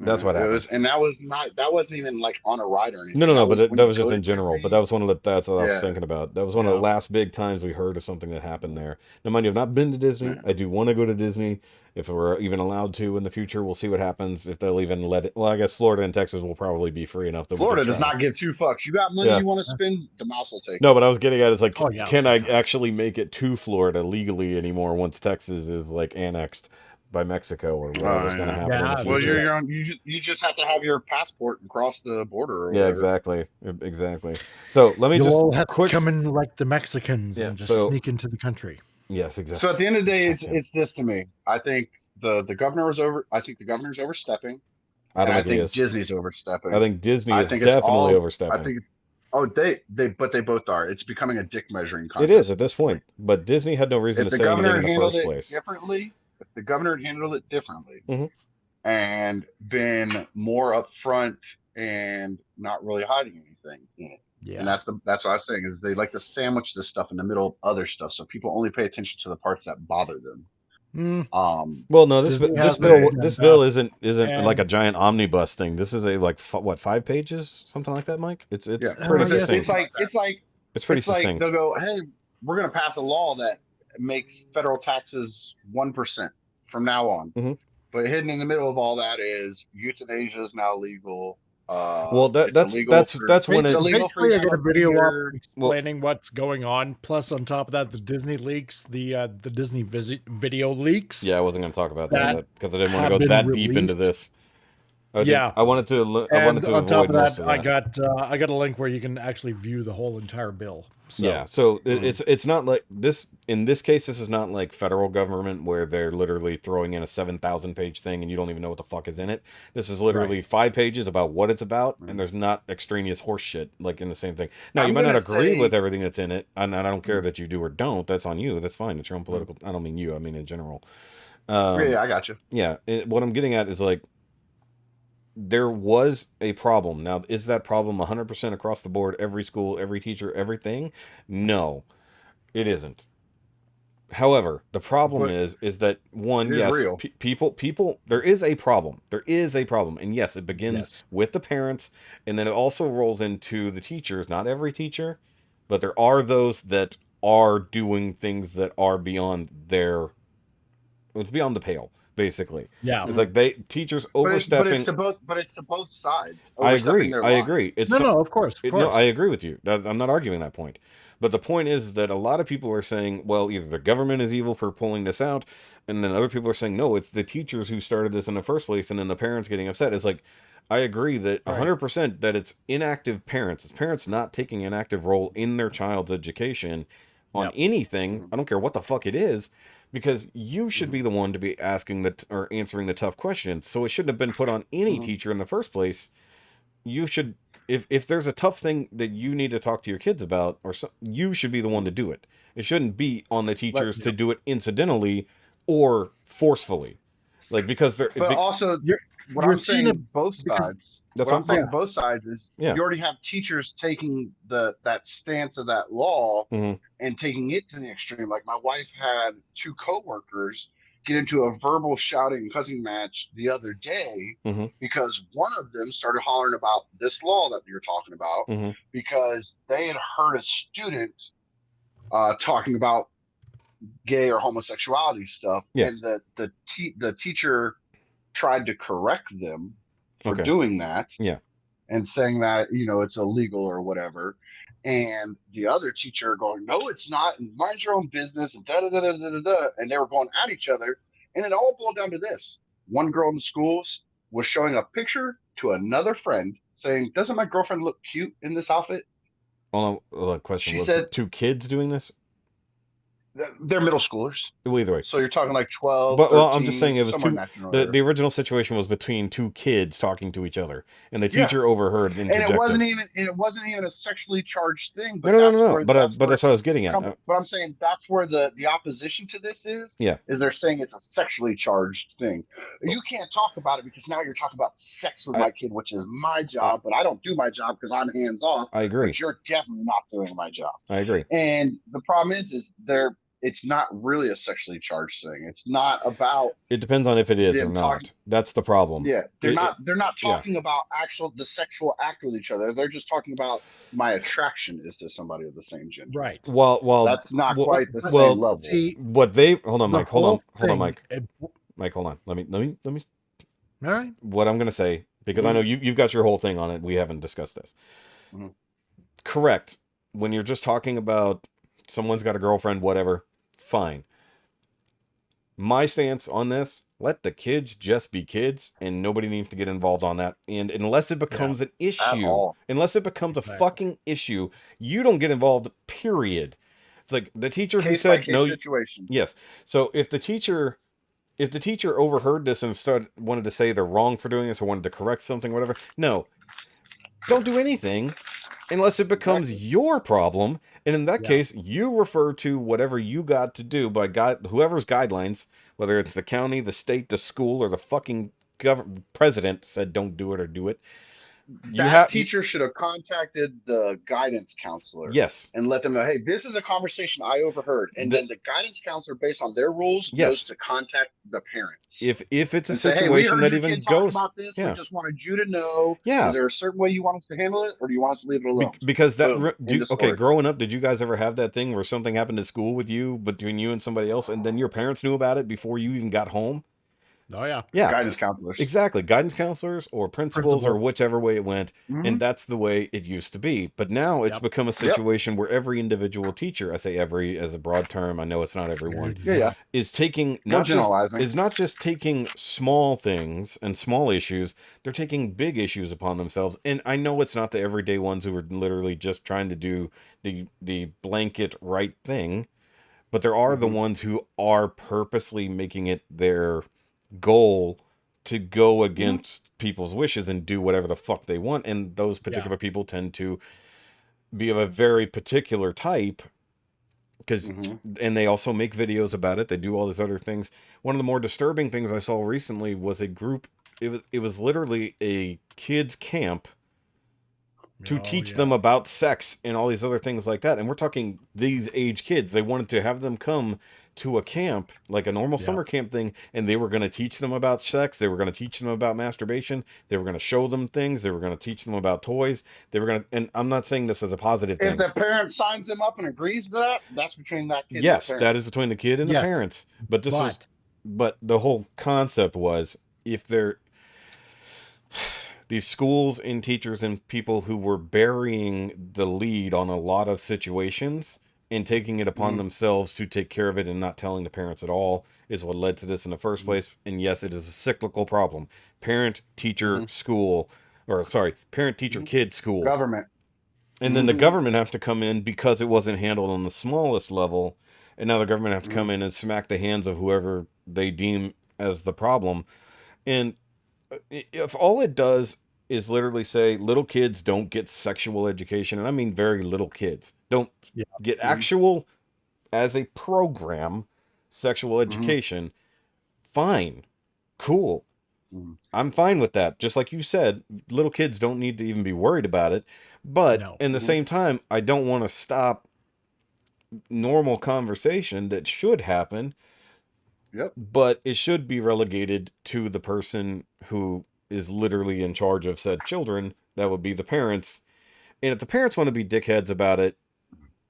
[SPEAKER 2] That's what
[SPEAKER 4] It
[SPEAKER 2] happened.
[SPEAKER 4] was, and that wasn't even like on a ride or anything.
[SPEAKER 2] No,
[SPEAKER 4] That
[SPEAKER 2] but
[SPEAKER 4] was when
[SPEAKER 2] that
[SPEAKER 4] you
[SPEAKER 2] was just
[SPEAKER 4] go to
[SPEAKER 2] in general. But
[SPEAKER 4] Disney.
[SPEAKER 2] that was that's what I was
[SPEAKER 4] Yeah,
[SPEAKER 2] thinking about. That was one of the last big times we heard of something that happened there. Now, mind you, I've not been to Disney.
[SPEAKER 4] yeah.
[SPEAKER 2] I do want to go to Disney. If we're even allowed to in the future, we'll see what happens. If they'll even let it. Well, I guess Florida and Texas will probably be free enough that we can
[SPEAKER 4] Florida does
[SPEAKER 2] travel.
[SPEAKER 4] not give two fucks. You got money
[SPEAKER 2] Yeah.
[SPEAKER 4] you want to spend, the mouse will take
[SPEAKER 2] No,
[SPEAKER 4] it.
[SPEAKER 2] but I was getting at is like,
[SPEAKER 3] Oh, yeah,
[SPEAKER 2] can I
[SPEAKER 3] big time.
[SPEAKER 2] actually make it to Florida legally anymore once Texas is like annexed by Mexico or whatever's going to
[SPEAKER 4] Yeah.
[SPEAKER 2] happen in the
[SPEAKER 3] Yeah,
[SPEAKER 4] Well,
[SPEAKER 2] future?
[SPEAKER 4] you're on. You just have to have your passport and cross the border or
[SPEAKER 2] Yeah,
[SPEAKER 4] whatever.
[SPEAKER 2] exactly. So let me
[SPEAKER 3] You'll
[SPEAKER 2] just
[SPEAKER 3] all have
[SPEAKER 2] quick.
[SPEAKER 3] to come in like the Mexicans
[SPEAKER 2] Yeah.
[SPEAKER 3] and just
[SPEAKER 2] So
[SPEAKER 3] sneak into the country.
[SPEAKER 2] yes, exactly.
[SPEAKER 4] So at the end of the day,
[SPEAKER 2] Exactly.
[SPEAKER 4] it's this to me. I think the governor was over. I think the governor's overstepping,
[SPEAKER 2] I
[SPEAKER 4] and
[SPEAKER 2] don't
[SPEAKER 4] I
[SPEAKER 2] think he
[SPEAKER 4] think
[SPEAKER 2] is.
[SPEAKER 4] Disney's
[SPEAKER 2] I
[SPEAKER 4] overstepping.
[SPEAKER 2] think Disney
[SPEAKER 4] I
[SPEAKER 2] is
[SPEAKER 4] think it's
[SPEAKER 2] definitely
[SPEAKER 4] all. I
[SPEAKER 2] overstepping.
[SPEAKER 4] think. Oh, but they both are. It's becoming a dick measuring
[SPEAKER 2] It is
[SPEAKER 4] contest
[SPEAKER 2] at
[SPEAKER 4] at
[SPEAKER 2] this
[SPEAKER 4] this point.
[SPEAKER 2] point. But Disney had no reason to
[SPEAKER 4] If the
[SPEAKER 2] say anything
[SPEAKER 4] governor
[SPEAKER 2] in the
[SPEAKER 4] handled
[SPEAKER 2] first
[SPEAKER 4] it
[SPEAKER 2] place.
[SPEAKER 4] differently, if the governor had handled it differently
[SPEAKER 2] Hmm.
[SPEAKER 4] and been more upfront and not really hiding anything in it.
[SPEAKER 3] Yeah.
[SPEAKER 4] And that's what I was saying is they like to sandwich this stuff in the middle of other stuff, so people only pay attention to the parts that bother them.
[SPEAKER 2] Well, no,
[SPEAKER 3] Disney
[SPEAKER 2] this
[SPEAKER 3] has an
[SPEAKER 2] bill this
[SPEAKER 3] agenda,
[SPEAKER 2] bill isn't like
[SPEAKER 3] and
[SPEAKER 2] a giant omnibus thing. This is a like what 5 pages, something like that, Mike. It's
[SPEAKER 4] Yeah,
[SPEAKER 2] pretty
[SPEAKER 3] yeah,
[SPEAKER 2] succinct. It's pretty
[SPEAKER 4] it's like they'll
[SPEAKER 2] succinct.
[SPEAKER 4] go, hey, we're going to pass a law that makes federal taxes 1% from now on.
[SPEAKER 2] Hmm.
[SPEAKER 4] But hidden in the middle of all that is euthanasia is now legal.
[SPEAKER 2] Well,
[SPEAKER 4] It's illegal
[SPEAKER 2] that's when
[SPEAKER 4] it's
[SPEAKER 2] it's
[SPEAKER 4] illegal for
[SPEAKER 3] basically I got a
[SPEAKER 4] animals to be
[SPEAKER 3] video off
[SPEAKER 4] reared.
[SPEAKER 2] well.
[SPEAKER 3] explaining what's going on. Plus, on top of that, the Disney leaks, the Disney video leaks
[SPEAKER 2] Yeah, I wasn't going to talk about
[SPEAKER 3] that
[SPEAKER 2] that because I didn't want to
[SPEAKER 3] have
[SPEAKER 2] go
[SPEAKER 3] been
[SPEAKER 2] that deep into
[SPEAKER 3] released.
[SPEAKER 2] this. I
[SPEAKER 3] Yeah,
[SPEAKER 2] wanted
[SPEAKER 3] and
[SPEAKER 2] to
[SPEAKER 3] on top
[SPEAKER 2] avoid
[SPEAKER 3] of
[SPEAKER 2] most
[SPEAKER 3] that,
[SPEAKER 2] of that.
[SPEAKER 3] I got a link where you can actually view the whole entire bill. So,
[SPEAKER 2] Yeah, so it's not like this in this case. This is not like federal government where they're literally throwing in a 7,000 page thing and you don't even know what the fuck is in it. This is literally
[SPEAKER 3] right.
[SPEAKER 2] 5 pages about what it's about, and
[SPEAKER 4] Mm.
[SPEAKER 2] there's not extraneous horse shit like in the same thing. Now you
[SPEAKER 4] I'm
[SPEAKER 2] might not
[SPEAKER 4] gonna
[SPEAKER 2] agree with
[SPEAKER 4] say,
[SPEAKER 2] everything that's in it, and I don't care
[SPEAKER 4] mm,
[SPEAKER 2] that you do or don't. That's on you. That's fine. It's your own
[SPEAKER 4] mm.
[SPEAKER 2] political. I don't mean you. I mean in general.
[SPEAKER 4] Yeah, I got you.
[SPEAKER 2] Yeah. What I'm getting at is like there was a problem. Now, is that problem 100% across the board, every school, every teacher, everything? No, it isn't. However, the problem
[SPEAKER 4] But
[SPEAKER 2] is that one,
[SPEAKER 4] it is
[SPEAKER 2] yes,
[SPEAKER 4] real.
[SPEAKER 2] people, there is a problem. There is a problem, and yes, it begins
[SPEAKER 3] Yes.
[SPEAKER 2] with the parents, and then it also rolls into the teachers. Not every teacher, but there are those that are doing things that are beyond their, it's beyond the pale. Basically,
[SPEAKER 3] Yeah.
[SPEAKER 2] it's
[SPEAKER 4] Mhm.
[SPEAKER 2] like teachers
[SPEAKER 4] But it's
[SPEAKER 2] overstepping.
[SPEAKER 4] to both sides
[SPEAKER 2] I
[SPEAKER 4] overstepping
[SPEAKER 2] agree.
[SPEAKER 4] their
[SPEAKER 2] I agree.
[SPEAKER 4] lines.
[SPEAKER 3] No, of course, of
[SPEAKER 2] No, I
[SPEAKER 3] course.
[SPEAKER 2] agree with you. I'm not arguing that point. But the point is that a lot of people are saying, well, either the government is evil for pulling this out, and then other people are saying, no, it's the teachers who started this in the first place, and then the parents getting upset. It's like, I agree that
[SPEAKER 3] Right.
[SPEAKER 2] 100% that it's inactive parents. It's parents not taking an active role in their child's education on
[SPEAKER 3] Yep.
[SPEAKER 2] anything.
[SPEAKER 4] Mhm.
[SPEAKER 2] I don't care what the fuck it is, because you should
[SPEAKER 4] Mhm.
[SPEAKER 2] be the one to be asking or answering the tough questions. So it shouldn't have been put on any
[SPEAKER 4] Mhm.
[SPEAKER 2] teacher in the first place. You should, if there's a tough thing that you need to talk to your kids about, you should be the one to do it. It shouldn't be on the
[SPEAKER 4] But
[SPEAKER 2] teachers to do it incidentally or forcefully, like because they're
[SPEAKER 4] but also
[SPEAKER 3] You're
[SPEAKER 4] what
[SPEAKER 3] you're
[SPEAKER 4] I'm
[SPEAKER 3] seeing it
[SPEAKER 4] saying both
[SPEAKER 3] because
[SPEAKER 4] sides.
[SPEAKER 2] that's
[SPEAKER 4] What I'm
[SPEAKER 2] what
[SPEAKER 4] saying both sides is
[SPEAKER 2] yeah.
[SPEAKER 4] you already have teachers taking that stance of that law
[SPEAKER 2] Hmm.
[SPEAKER 4] and taking it to the extreme. Like my wife had two coworkers get into a verbal shouting and cussing match the other day
[SPEAKER 2] Hmm.
[SPEAKER 4] because one of them started hollering about this law that you're talking about
[SPEAKER 2] Hmm.
[SPEAKER 4] because they had heard a student talking about gay or homosexuality stuff,
[SPEAKER 2] Yeah.
[SPEAKER 4] and the teacher tried to correct them for
[SPEAKER 2] Okay.
[SPEAKER 4] doing that
[SPEAKER 2] Yeah.
[SPEAKER 4] and saying that it's illegal or whatever. And the other teacher going, no, it's not, and mind your own business, and da da da da da da. Da. And they were going at each other, and it all boiled down to this: one girl in the schools was showing a picture to another friend saying, "Doesn't my girlfriend look cute in this outfit?"
[SPEAKER 2] Hold on, question:
[SPEAKER 4] She
[SPEAKER 2] was
[SPEAKER 4] said,
[SPEAKER 2] it two kids doing this?
[SPEAKER 4] "They're middle schoolers,
[SPEAKER 2] Well, either way.
[SPEAKER 4] so you're talking like 12,
[SPEAKER 2] But well, I'm just saying
[SPEAKER 4] 13,
[SPEAKER 2] it was
[SPEAKER 4] somewhere in
[SPEAKER 2] two.
[SPEAKER 4] that general
[SPEAKER 2] The
[SPEAKER 4] area."
[SPEAKER 2] original situation was between two kids talking to each other, and the
[SPEAKER 4] Yeah,
[SPEAKER 2] teacher overheard and
[SPEAKER 4] and
[SPEAKER 2] interjected.
[SPEAKER 4] it wasn't even a sexually charged thing,
[SPEAKER 2] No,
[SPEAKER 4] but
[SPEAKER 2] no, no,
[SPEAKER 4] that's
[SPEAKER 2] no, no.
[SPEAKER 4] where
[SPEAKER 2] But
[SPEAKER 4] that's where
[SPEAKER 2] that's what I
[SPEAKER 4] it's
[SPEAKER 2] was getting at.
[SPEAKER 4] come. But I'm saying that's where the opposition to this
[SPEAKER 2] Yeah.
[SPEAKER 4] is they're saying it's a sexually charged thing. You can't talk about it because now you're talking about sex with
[SPEAKER 2] I
[SPEAKER 4] my kid, which is my
[SPEAKER 2] I,
[SPEAKER 4] job, but I don't do my job because I'm hands off.
[SPEAKER 2] I agree.
[SPEAKER 4] But you're definitely not doing my job.
[SPEAKER 2] I agree.
[SPEAKER 4] And the problem is they're it's not really a sexually charged thing. It's not about
[SPEAKER 2] It depends on if it is or
[SPEAKER 4] them
[SPEAKER 2] not.
[SPEAKER 4] talking.
[SPEAKER 2] That's the problem.
[SPEAKER 4] Yeah, they're not
[SPEAKER 2] yeah.
[SPEAKER 4] talking about the sexual act with each other. They're just talking about my attraction is to somebody of the same gender.
[SPEAKER 3] Right.
[SPEAKER 2] Well,
[SPEAKER 4] That's not quite the
[SPEAKER 3] But
[SPEAKER 4] same level.
[SPEAKER 3] see,
[SPEAKER 2] what they hold on,
[SPEAKER 3] the
[SPEAKER 2] Mike. Hold on,
[SPEAKER 3] whole
[SPEAKER 2] Mike.
[SPEAKER 3] thing-
[SPEAKER 2] Mike, hold on. Let me.
[SPEAKER 3] All right.
[SPEAKER 2] What I'm gonna say, because I know you've got your whole thing on it. We haven't discussed this.
[SPEAKER 4] Mhm.
[SPEAKER 2] Correct. When you're just talking about someone's got a girlfriend, whatever, fine. My stance on this: let the kids just be kids, and nobody needs to get involved on that. And unless it becomes an issue,
[SPEAKER 4] all.
[SPEAKER 2] unless it becomes a
[SPEAKER 3] Exactly.
[SPEAKER 2] fucking issue, you don't get involved. Period. It's like the teacher who
[SPEAKER 4] Case by
[SPEAKER 2] said
[SPEAKER 4] case
[SPEAKER 2] no.
[SPEAKER 4] situation.
[SPEAKER 2] Yes. So if the teacher overheard this and wanted to say they're wrong for doing this or wanted to correct something, whatever, no, don't do anything unless it becomes your problem. And in that case, you refer to whatever you got to do by whoever's guidelines, whether it's the county, the state, the school, or the fucking president said don't do it or do it.
[SPEAKER 4] That teacher should have contacted the guidance counselor.
[SPEAKER 2] Yes.
[SPEAKER 4] And let them know, hey, this is a conversation I overheard. And then the guidance counselor, based on their rules, knows to contact the parents.
[SPEAKER 2] If it's a
[SPEAKER 4] say,
[SPEAKER 2] situation
[SPEAKER 4] hey, we heard
[SPEAKER 2] that
[SPEAKER 4] your
[SPEAKER 2] even
[SPEAKER 4] kid
[SPEAKER 2] goes
[SPEAKER 4] talk about this,
[SPEAKER 2] yeah.
[SPEAKER 4] we just wanted you to know.
[SPEAKER 2] Yeah.
[SPEAKER 4] Is there a certain way you want us to handle it, or do you want us to leave it alone?
[SPEAKER 2] Because that
[SPEAKER 4] Boom,
[SPEAKER 2] okay, growing up, did you guys ever have that thing where something happened at school with you, between you and somebody else, and then your parents knew about it before you even got home?
[SPEAKER 3] Oh yeah.
[SPEAKER 2] Yeah.
[SPEAKER 4] Guidance counselors.
[SPEAKER 2] Exactly. Guidance counselors or principals or whichever way it went. And that's the way it used to be. But now it's become a situation where every individual teacher, I say every as a broad term, I know it's not everyone, is taking not just taking small things and small issues, they're taking big issues upon themselves. And I know it's not the everyday ones who are literally just trying to do the blanket right thing, but there are the ones who are purposely making it their goal to go against people's wishes and do whatever the fuck they want, and those particular people tend to be of a very particular type because and they also make videos about it. They do all these other things. One of the more disturbing things I saw recently was a group, it was literally a kids camp to teach them about sex and all these other things like that. And we're talking these age kids. They wanted to have them come to a camp, like a normal summer camp thing, and they were going to teach them about sex. They were going to teach them about masturbation. They were going to show them things. They were going to teach them about toys. They were going to, and I'm not saying this as a positive thing.
[SPEAKER 4] If the parent signs them up and agrees to that, that's between that kid
[SPEAKER 2] yes,
[SPEAKER 4] and the
[SPEAKER 2] that is between the kid and the parents. But but the whole concept was, if they're these schools and teachers and people who were burying the lead on a lot of situations and taking it upon themselves to take care of it and not telling the parents at all is what led to this in the first place. And yes, it is a cyclical problem. Parent, teacher, school, or sorry, parent, teacher, kid, school.
[SPEAKER 4] Government.
[SPEAKER 2] And then the government have to come in because it wasn't handled on the smallest level. And now the government have to come in and smack the hands of whoever they deem as the problem. And if all it does is literally say little kids don't get sexual education, and I mean very little kids don't get actual, as a program, sexual education, fine, cool. I'm fine with that. Just like you said, little kids don't need to even be worried about it. But in the same time, I don't want to stop normal conversation that should happen. But it should be relegated to the person who is literally in charge of said children. That would be the parents. And if the parents want to be dickheads about it,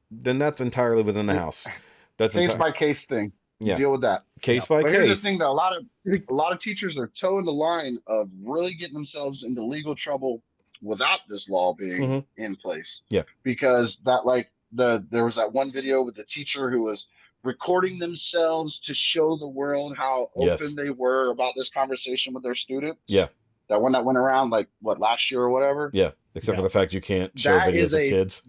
[SPEAKER 2] then that's entirely within the house. That's
[SPEAKER 4] case by case thing. You deal with that.
[SPEAKER 2] Case by case.
[SPEAKER 4] Here's the thing, though, a lot of teachers are toeing the line of really getting themselves into legal trouble without this law being in place.
[SPEAKER 2] Yeah.
[SPEAKER 4] Because there was that one video with the teacher who was recording themselves to show the world how open they were about this conversation with their students.
[SPEAKER 2] Yeah.
[SPEAKER 4] That one that went around last year or whatever.
[SPEAKER 2] Yeah. Except for the fact you can't show videos of kids.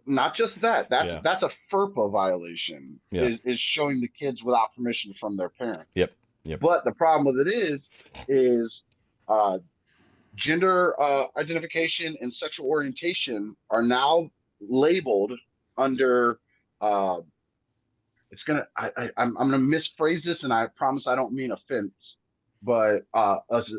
[SPEAKER 4] Not just that. That's a FERPA violation. Is showing the kids without permission from their parents.
[SPEAKER 2] Yep.
[SPEAKER 4] But the problem with it is gender identification and sexual orientation are now labeled under I'm gonna misphrase this, and I promise I don't mean offense, but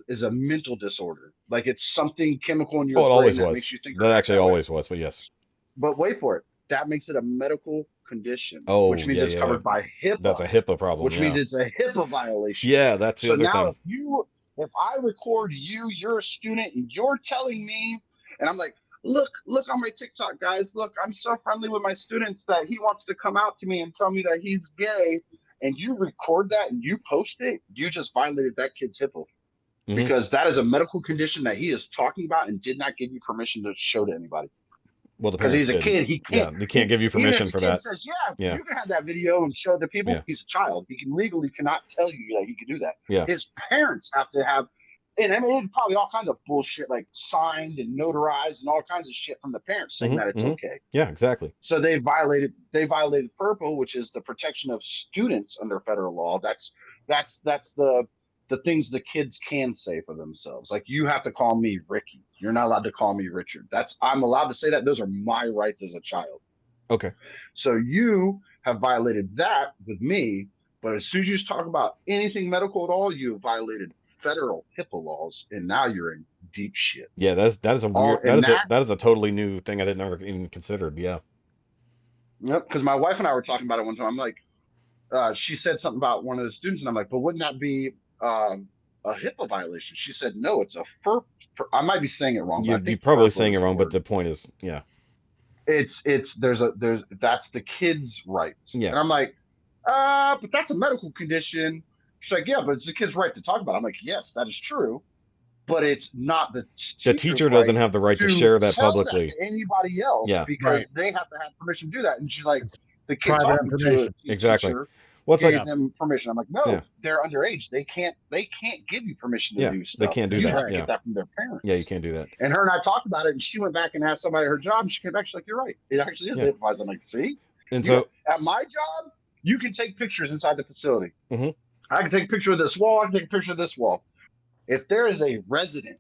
[SPEAKER 4] is a mental disorder. Like it's something chemical in your brain that makes you think
[SPEAKER 2] that actually always was, but yes.
[SPEAKER 4] But wait for it. that makes it a medical condition,
[SPEAKER 2] Oh,
[SPEAKER 4] which means
[SPEAKER 2] yeah,
[SPEAKER 4] it's
[SPEAKER 2] yeah,
[SPEAKER 4] covered by HIPAA.
[SPEAKER 2] that's a HIPAA problem.
[SPEAKER 4] Which means
[SPEAKER 2] Yeah,
[SPEAKER 4] it's a HIPAA violation.
[SPEAKER 2] yeah, that's the
[SPEAKER 4] So
[SPEAKER 2] other
[SPEAKER 4] now
[SPEAKER 2] thing.
[SPEAKER 4] if I record you, you're a student, and you're telling me, and I'm like, look on my TikTok, guys, look, I'm so friendly with my students that he wants to come out to me and tell me that he's gay, and you record that and you post it, you just violated that kid's HIPAA. Because that is a medical condition that he is talking about and did not give you permission to show to anybody.
[SPEAKER 2] Well, the
[SPEAKER 4] Because
[SPEAKER 2] parents
[SPEAKER 4] he's a
[SPEAKER 2] didn't.
[SPEAKER 4] kid, he can't.
[SPEAKER 2] Yeah, they can't give you
[SPEAKER 4] Even if
[SPEAKER 2] permission
[SPEAKER 4] the
[SPEAKER 2] for
[SPEAKER 4] kid
[SPEAKER 2] that.
[SPEAKER 4] says,
[SPEAKER 2] Yeah.
[SPEAKER 4] you can have that video and show it to people,
[SPEAKER 2] Yeah.
[SPEAKER 4] he's a child. He can legally cannot tell you that he can do that.
[SPEAKER 2] Yeah.
[SPEAKER 4] His parents have to have, and I mean, probably all kinds of bullshit like signed and notarized and all kinds of shit from the parents saying that it's okay.
[SPEAKER 2] Yeah, exactly.
[SPEAKER 4] So they violated FERPA, which is the protection of students under federal law. That's the things the kids can say for themselves. Like, you have to call me Ricky. You're not allowed to call me Richard. I'm allowed to say that. Those are my rights as a child.
[SPEAKER 2] Okay.
[SPEAKER 4] So you have violated that with me, but as soon as you talk about anything medical at all, you have violated federal HIPAA laws, and now you're in deep shit.
[SPEAKER 2] Yeah, that is a weird. That is a totally new thing I didn't ever even considered. Yeah.
[SPEAKER 4] Yep. Because my wife and I were talking about it one time. I'm like, she said something about one of the students, and I'm like, but wouldn't that be a HIPAA violation? She said, no, it's a FERP. I might be saying it wrong.
[SPEAKER 2] You're probably saying it wrong, but the point is, yeah. That's
[SPEAKER 4] the kid's rights.
[SPEAKER 2] Yeah.
[SPEAKER 4] And I'm like, but that's a medical condition. She's like, yeah, but it's the kid's right to talk about it. I'm like, yes, that is true. But it's not the
[SPEAKER 2] teacher doesn't have the right to share that publicly
[SPEAKER 4] to anybody else, because they have to have permission to do that. And she's like, the kid talking to it,
[SPEAKER 2] exactly.
[SPEAKER 4] What's gave them permission? I'm like, no, they're underage. They can't give you permission to do stuff.
[SPEAKER 2] They can't do that.
[SPEAKER 4] You have to get that from their parents.
[SPEAKER 2] Yeah, you can't do that.
[SPEAKER 4] And her and I talked about it, and she went back and asked somebody her job, and she came back, she's like, you're right. It actually is HIPAA. I'm like, see?
[SPEAKER 2] And so
[SPEAKER 4] at my job, you can take pictures inside the facility.
[SPEAKER 2] Mm-hmm.
[SPEAKER 4] I can take a picture of this wall. I can take a picture of this wall. If there is a resident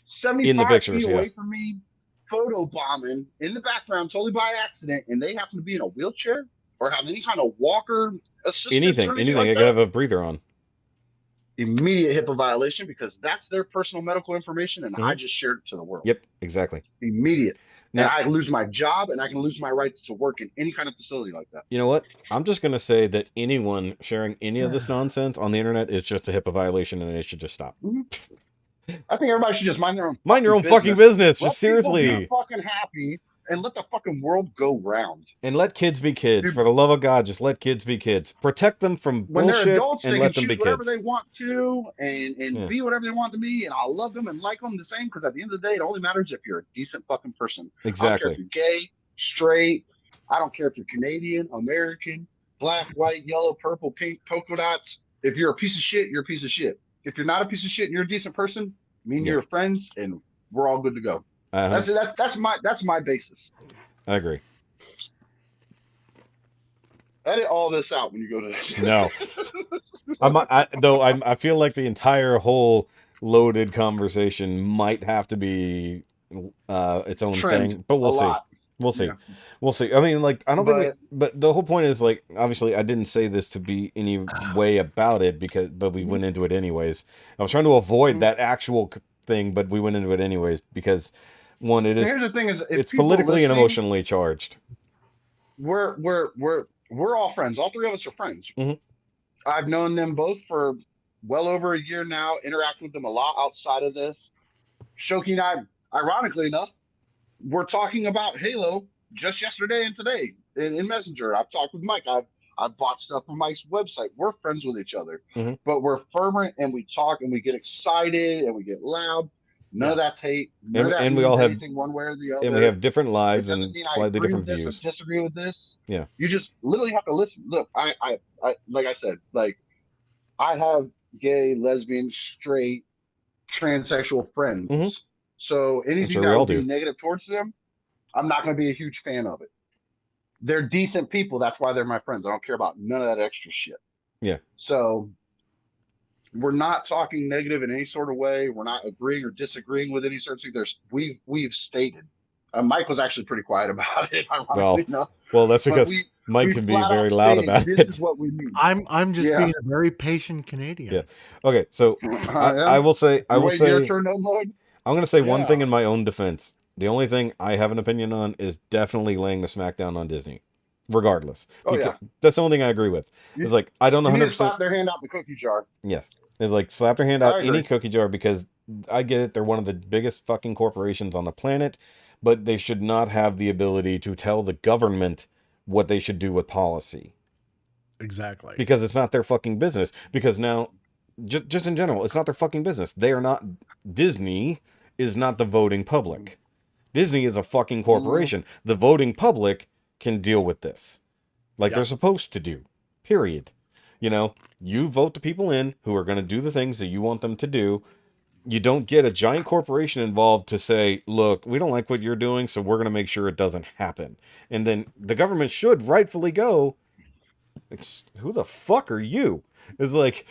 [SPEAKER 4] 75 feet away from me, photo bombing in the background, totally by accident, and they happen to be in a wheelchair or have any kind of walker assistance,
[SPEAKER 2] anything,
[SPEAKER 4] like
[SPEAKER 2] I could have a breather on.
[SPEAKER 4] Immediate HIPAA violation, because that's their personal medical information, and I just shared it to the world.
[SPEAKER 2] Yep, exactly.
[SPEAKER 4] Immediate. Now, and I lose my job, and I can lose my rights to work in any kind of facility like that.
[SPEAKER 2] You know what? I'm just going to say that anyone sharing any of this nonsense on the internet is just a HIPAA violation, and they should just stop.
[SPEAKER 4] I think everybody should just mind their own
[SPEAKER 2] fucking business.
[SPEAKER 4] Let
[SPEAKER 2] just seriously.
[SPEAKER 4] Be fucking happy, and let the fucking world go round.
[SPEAKER 2] And let kids be kids. Dude, for the love of God, just let kids be kids. Protect them from bullshit
[SPEAKER 4] adults,
[SPEAKER 2] and let them be kids.
[SPEAKER 4] Whatever they want to, and be whatever they want to be, and I'll love them and like them the same, because at the end of the day, it only matters if you're a decent fucking person.
[SPEAKER 2] Exactly.
[SPEAKER 4] I don't care if you're gay, straight. I don't care if you're Canadian, American, black, white, yellow, purple, pink, polka dots. If you're a piece of shit, you're a piece of shit. If you're not a piece of shit and you're a decent person, me and you're friends, and we're all good to go. That's my basis.
[SPEAKER 2] I agree.
[SPEAKER 4] Edit all this out when you go to this.
[SPEAKER 2] No. I feel like the entire whole loaded conversation might have to be its own thing, but we'll see. We'll see. Yeah. We'll see. I mean, like, I don't think but the whole point is, like, obviously I didn't say this to be any way about it, but we went into it anyways. I was trying to avoid that actual thing, but we went into it anyways because one, it is.
[SPEAKER 4] Here's the thing: is
[SPEAKER 2] it's politically and emotionally charged.
[SPEAKER 4] We're all friends. All three of us are friends.
[SPEAKER 2] Mm-hmm.
[SPEAKER 4] I've known them both for well over a year now. Interact with them a lot outside of this. Shoki and I, ironically enough, we're talking about Halo just yesterday and today in Messenger. I've talked with Mike. I've bought stuff from Mike's website. We're friends with each other, but we're fervent, and we talk and we get excited and we get loud. None of that's hate. None of that
[SPEAKER 2] and we all have
[SPEAKER 4] one way or the other.
[SPEAKER 2] And we have different lives and slightly different views.
[SPEAKER 4] Disagree with this.
[SPEAKER 2] Yeah.
[SPEAKER 4] You just literally have to listen. Look, I like I said, like, I have gay, lesbian, straight, transsexual friends. So anything that would be negative towards them, I'm not going to be a huge fan of it. They're decent people. That's why they're my friends. I don't care about none of that extra shit.
[SPEAKER 2] Yeah.
[SPEAKER 4] So we're not talking negative in any sort of way. We're not agreeing or disagreeing with any sort of thing. We've stated. Mike was actually pretty quiet about it.
[SPEAKER 2] Well, that's because Mike can be very loud about it.
[SPEAKER 4] This is what we mean.
[SPEAKER 3] I'm just being a very patient Canadian.
[SPEAKER 2] Yeah. Okay. So I will say
[SPEAKER 4] your turn, no, Lloyd?
[SPEAKER 2] I'm going to say one thing in my own defense. The only thing I have an opinion on is definitely laying the smackdown on Disney, regardless.
[SPEAKER 4] Oh yeah,
[SPEAKER 2] That's the only thing I agree with. It's like I don't
[SPEAKER 4] you need to
[SPEAKER 2] 100%.
[SPEAKER 4] slap their hand out the cookie jar.
[SPEAKER 2] Yes, it's like slap their hand out
[SPEAKER 4] I
[SPEAKER 2] any
[SPEAKER 4] agree.
[SPEAKER 2] cookie jar, because I get it. They're one of the biggest fucking corporations on the planet, but they should not have the ability to tell the government what they should do with policy,
[SPEAKER 3] Exactly.
[SPEAKER 2] because it's not their fucking business. Because now, just in general, it's not their fucking business. They are not. Disney is not the voting public. Disney is a fucking corporation. The voting public can deal with this, like they're supposed to do. Period. You know, you vote the people in who are going to do the things that you want them to do. You don't get a giant corporation involved to say, look, we don't like what you're doing, so we're going to make sure it doesn't happen. And then the government should rightfully go, who the fuck are you? It's like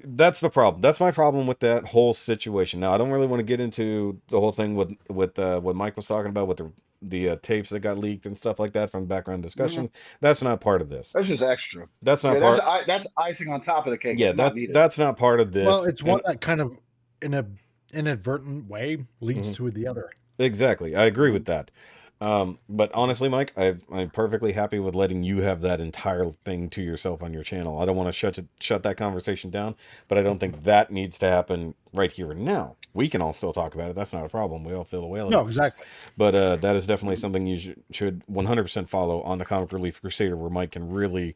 [SPEAKER 2] that's the problem. That's my problem with that whole situation. Now, I don't really want to get into the whole thing with what Mike was talking about with the tapes that got leaked and stuff like that from background discussion. That's not part of this.
[SPEAKER 4] That's just extra.
[SPEAKER 2] That's not part.
[SPEAKER 4] That's icing on top of the cake.
[SPEAKER 2] Yeah, that's not part of this.
[SPEAKER 3] Well, it's one that kind of, in a inadvertent way, leads to the other.
[SPEAKER 2] Exactly, I agree with that. But honestly, Mike, I'm perfectly happy with letting you have that entire thing to yourself on your channel. I don't want to shut that conversation down, but I don't think that needs to happen right here and now. We can all still talk about it. That's not a problem. We all feel the way.
[SPEAKER 3] No, exactly.
[SPEAKER 2] But that is definitely something you should 100% follow on the Comic Relief Crusader, where Mike can really